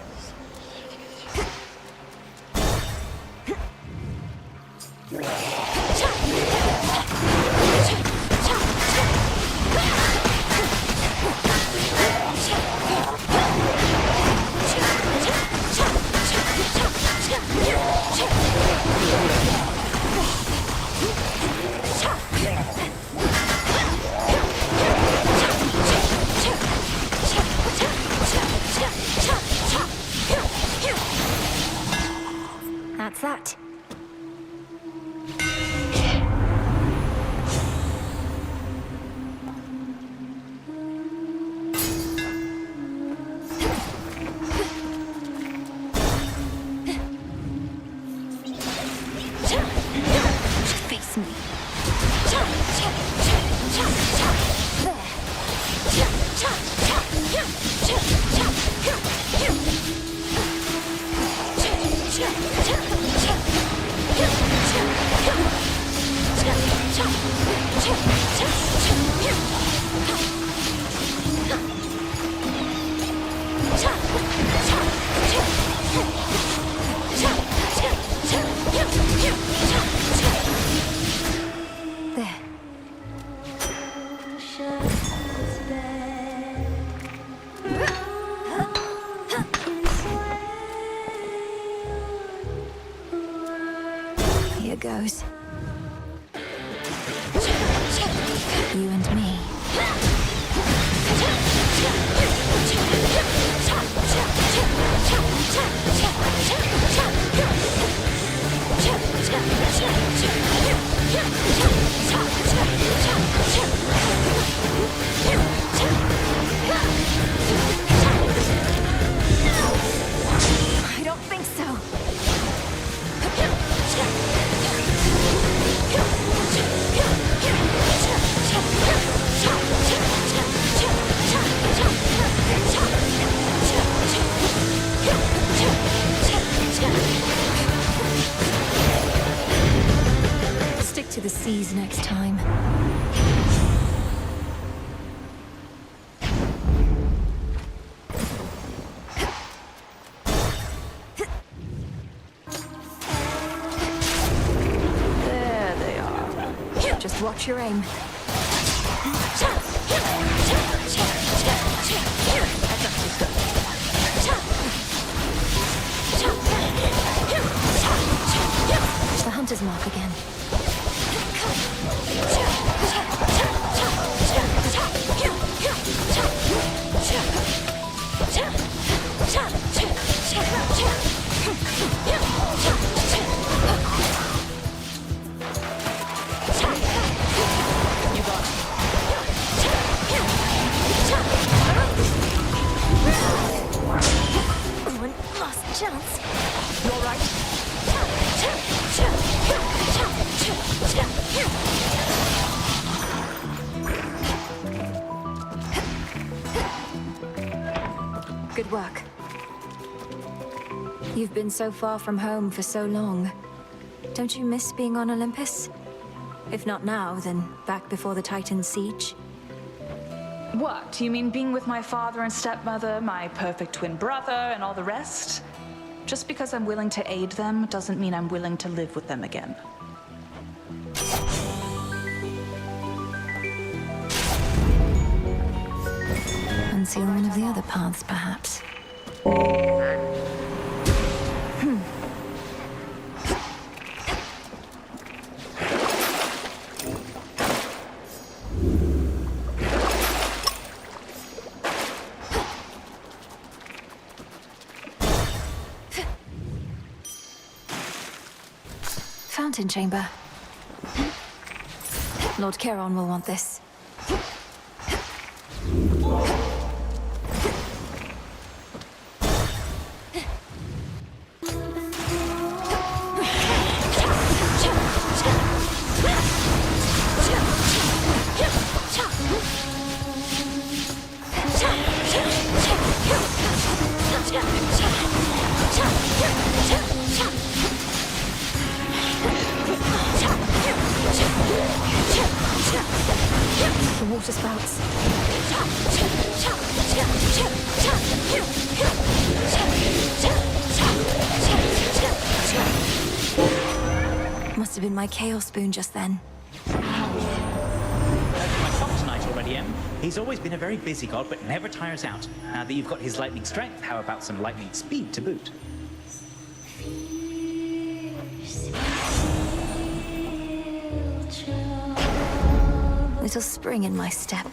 That's that. Face me. Here goes. You and me. I don't think so. Stick to the seas next time. There they are. Just watch your aim. It's the hunter's mark again. One last chance. You're right. Good work. You've been so far from home for so long. Don't you miss being on Olympus? If not now, then back before the Titan siege. What? You mean being with my father and stepmother, my perfect twin brother, and all the rest? Just because I'm willing to aid them doesn't mean I'm willing to live with them again. Fancy one of the other paths, perhaps. Fountain chamber. Lord Charon will want this. The water spouts. Must have been my chaos spoon just then. My song tonight already, Em. He's always been a very busy god, but never tires out. Now that you've got his lightning strength, how about some lightning speed to boot? Little spring in my step.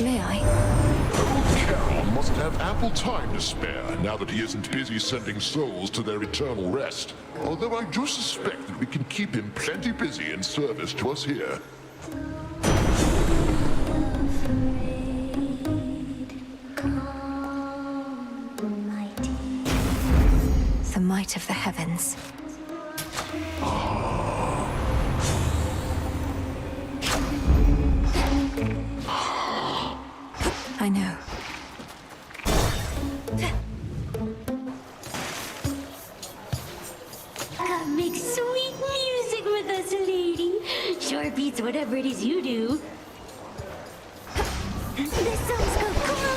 May I? Charon must have ample time to spare now that he isn't busy sending souls to their eternal rest. Although I do suspect that we can keep him plenty busy in service to us here. The might of the heavens. I know. Come make sweet music with us, lady. Sure beats whatever it is you do. The songs go crown.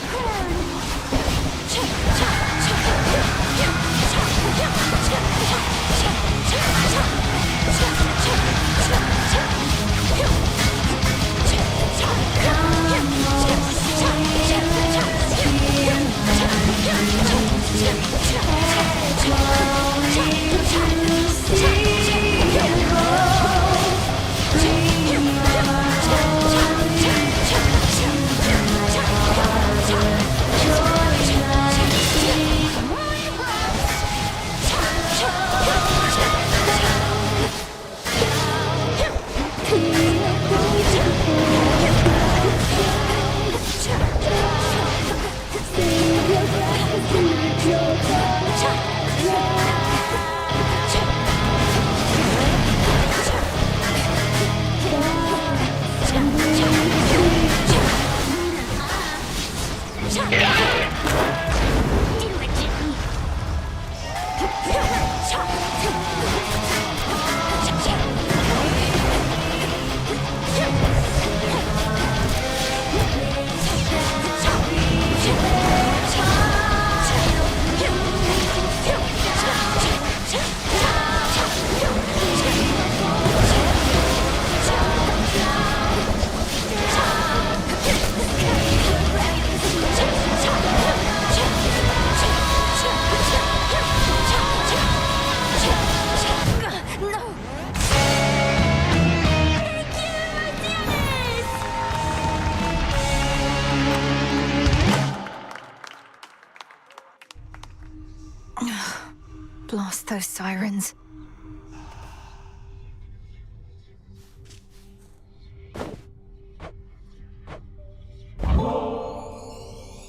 Blast those sirens.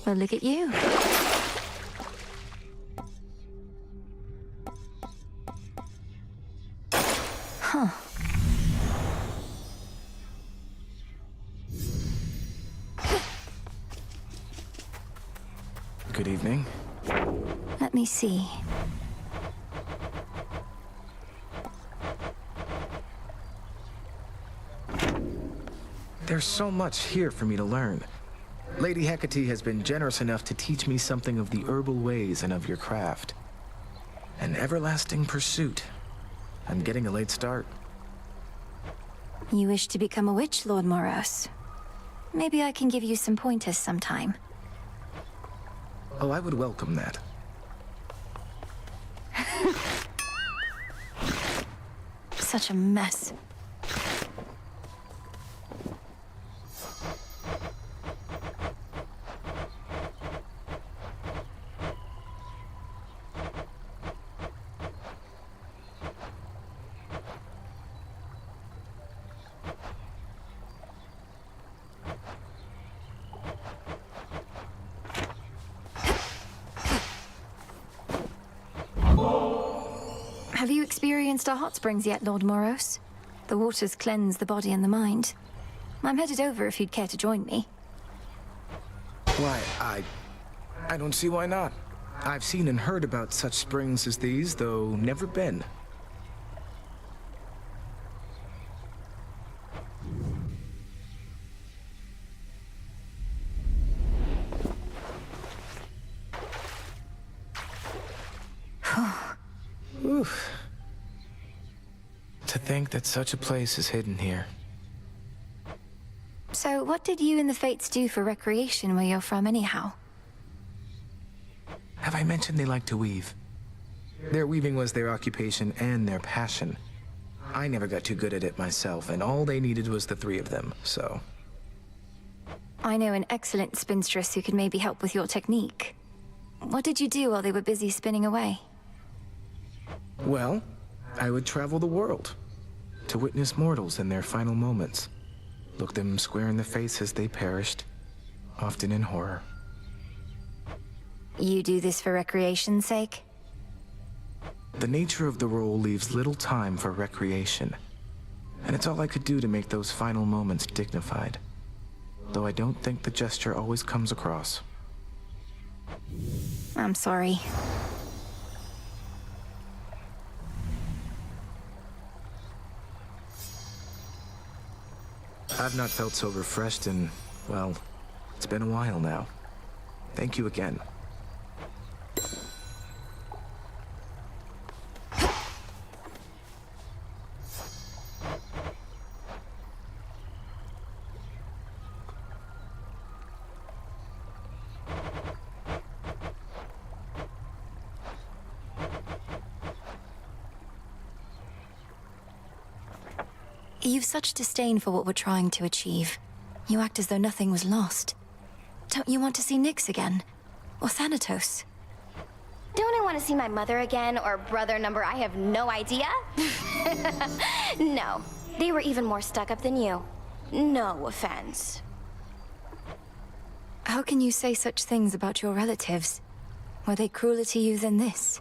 Well, look at you. Huh. Good evening. Let me see. There's so much here for me to learn. Lady Hecate has been generous enough to teach me something of the herbal ways and of your craft. An everlasting pursuit. I'm getting a late start. You wish to become a witch, Lord Moros? Maybe I can give you some pointers sometime. Oh, I would welcome that. Such a mess. Have you experienced our hot springs yet, Lord Moros? The waters cleanse the body and the mind. I'm headed over if you'd care to join me. Why, I don't see why not. I've seen and heard about such springs as these, though never been. Oof. To think that such a place is hidden here. So, what did you and the Fates do for recreation where you're from, anyhow? Have I mentioned they like to weave? Their weaving was their occupation and their passion. I never got too good at it myself, and all they needed was the three of them, so... I know an excellent spinstress who could maybe help with your technique. What did you do while they were busy spinning away? Well, I would travel the world to witness mortals in their final moments. Look them square in the face as they perished, often in horror. You do this for recreation's sake? The nature of the role leaves little time for recreation, and it's all I could do to make those final moments dignified. Though I don't think the gesture always comes across. I'm sorry. I've not felt so refreshed in, well, it's been a while now. Thank you again. You've such disdain for what we're trying to achieve. You act as though nothing was lost. Don't you want to see Nyx again? Or Thanatos? Don't I want to see my mother again, or brother number I have no idea? No, they were even more stuck up than you. No offense. How can you say such things about your relatives? Were they crueler to you than this?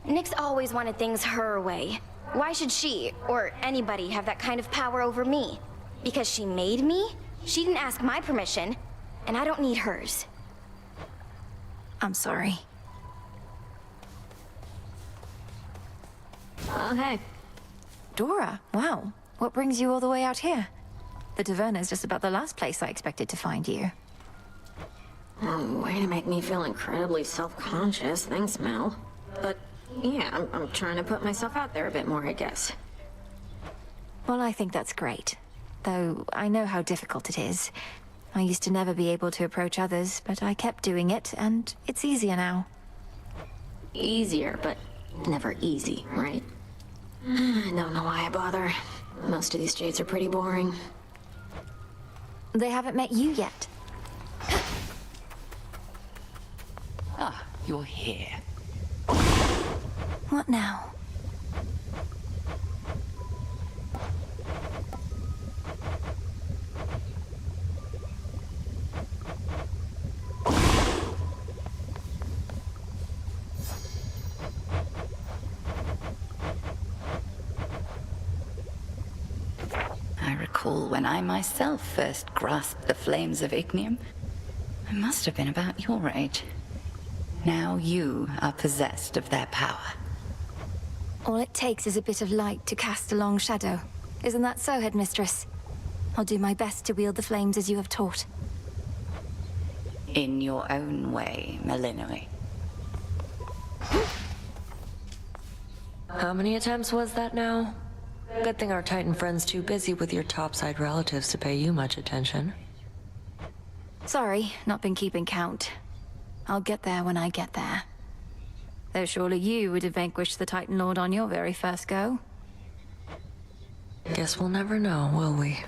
Nyx always wanted things her way. Why should she, or anybody, have that kind of power over me? Because she made me? She didn't ask my permission, and I don't need hers. I'm sorry. Oh, hey. Dora, wow. What brings you all the way out here? The Taverna's just about the last place I expected to find you. Oh, way to make me feel incredibly self-conscious. Thanks, Mel. But, yeah, I'm trying to put myself out there a bit more, I guess. Well, I think that's great. Though I know how difficult it is. I used to never be able to approach others, but I kept doing it, and it's easier now. Easier, but never easy, right? I don't know why I bother. Most of these jades are pretty boring. They haven't met you yet. Ah, you're here. What now? I recall when I myself first grasped the flames of Ignium. I must have been about your age. Now you are possessed of their power. All it takes is a bit of light to cast a long shadow. Isn't that so, Headmistress? I'll do my best to wield the flames as you have taught. In your own way, Melinoi. How many attempts was that now? Good thing our Titan friend's too busy with your topside relatives to pay you much attention. Sorry, not been keeping count. I'll get there when I get there. Though surely you would have vanquished the Titan Lord on your very first go. Guess we'll never know, will we?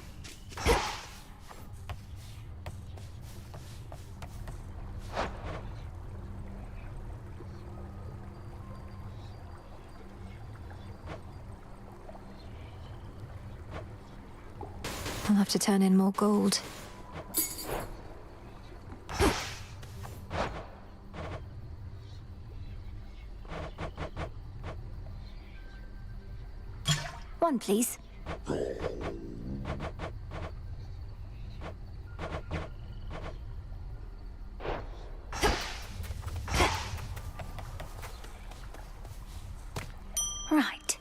I'll have to turn in more gold. One, please. Right.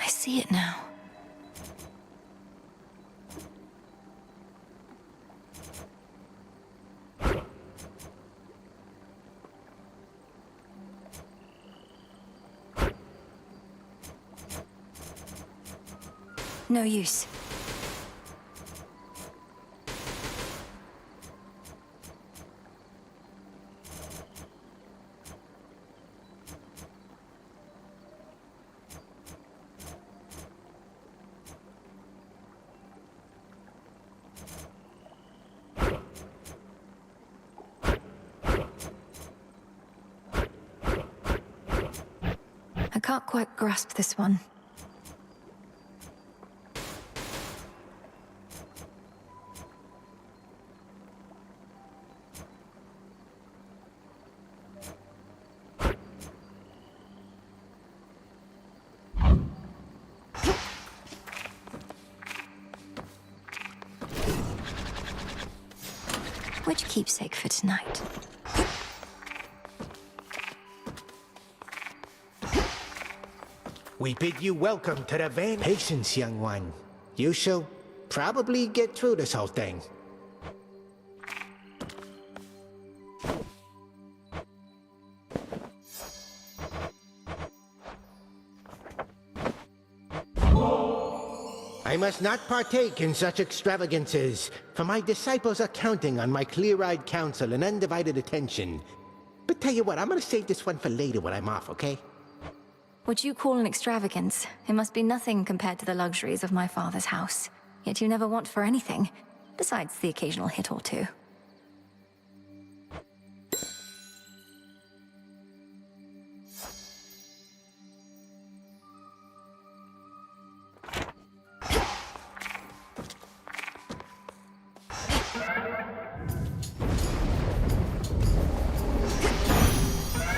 I see it now. No use. I can't quite grasp this one. Which keepsake for tonight? We bid you welcome to the van. Patience, young one. You shall probably get through this whole thing. I must not partake in such extravagances, for my disciples are counting on my clear-eyed counsel and undivided attention. But tell you what, I'm gonna save this one for later when I'm off, okay? What you call an extravagance, it must be nothing compared to the luxuries of my father's house. Yet you never want for anything, besides the occasional hit or two.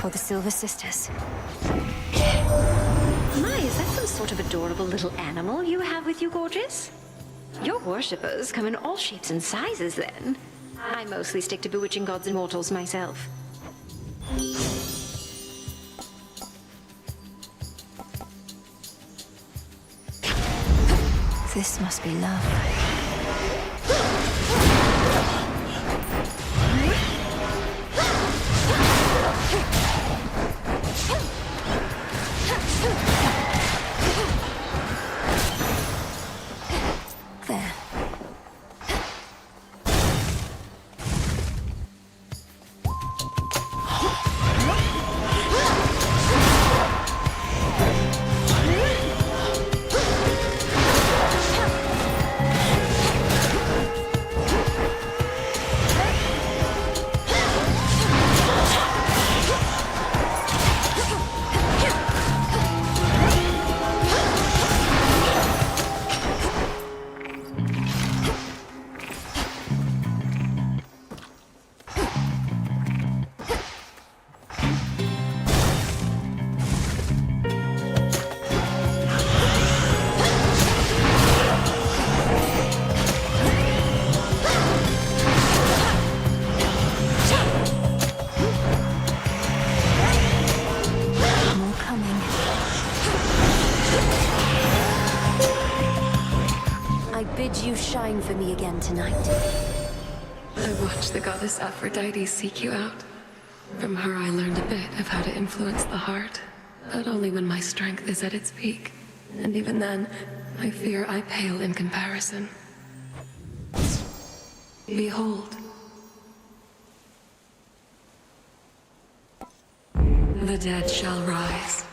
For the Silver Sisters. My, is that some sort of adorable little animal you have with you, gorgeous? Your worshippers come in all shapes and sizes, then. I mostly stick to bewitching gods and mortals myself. This must be love. There. for me again tonight? I watched the goddess Aphrodite seek you out. From her I learned a bit of how to influence the heart, but only when my strength is at its peak. And even then, I fear I pale in comparison. Behold. The dead shall rise.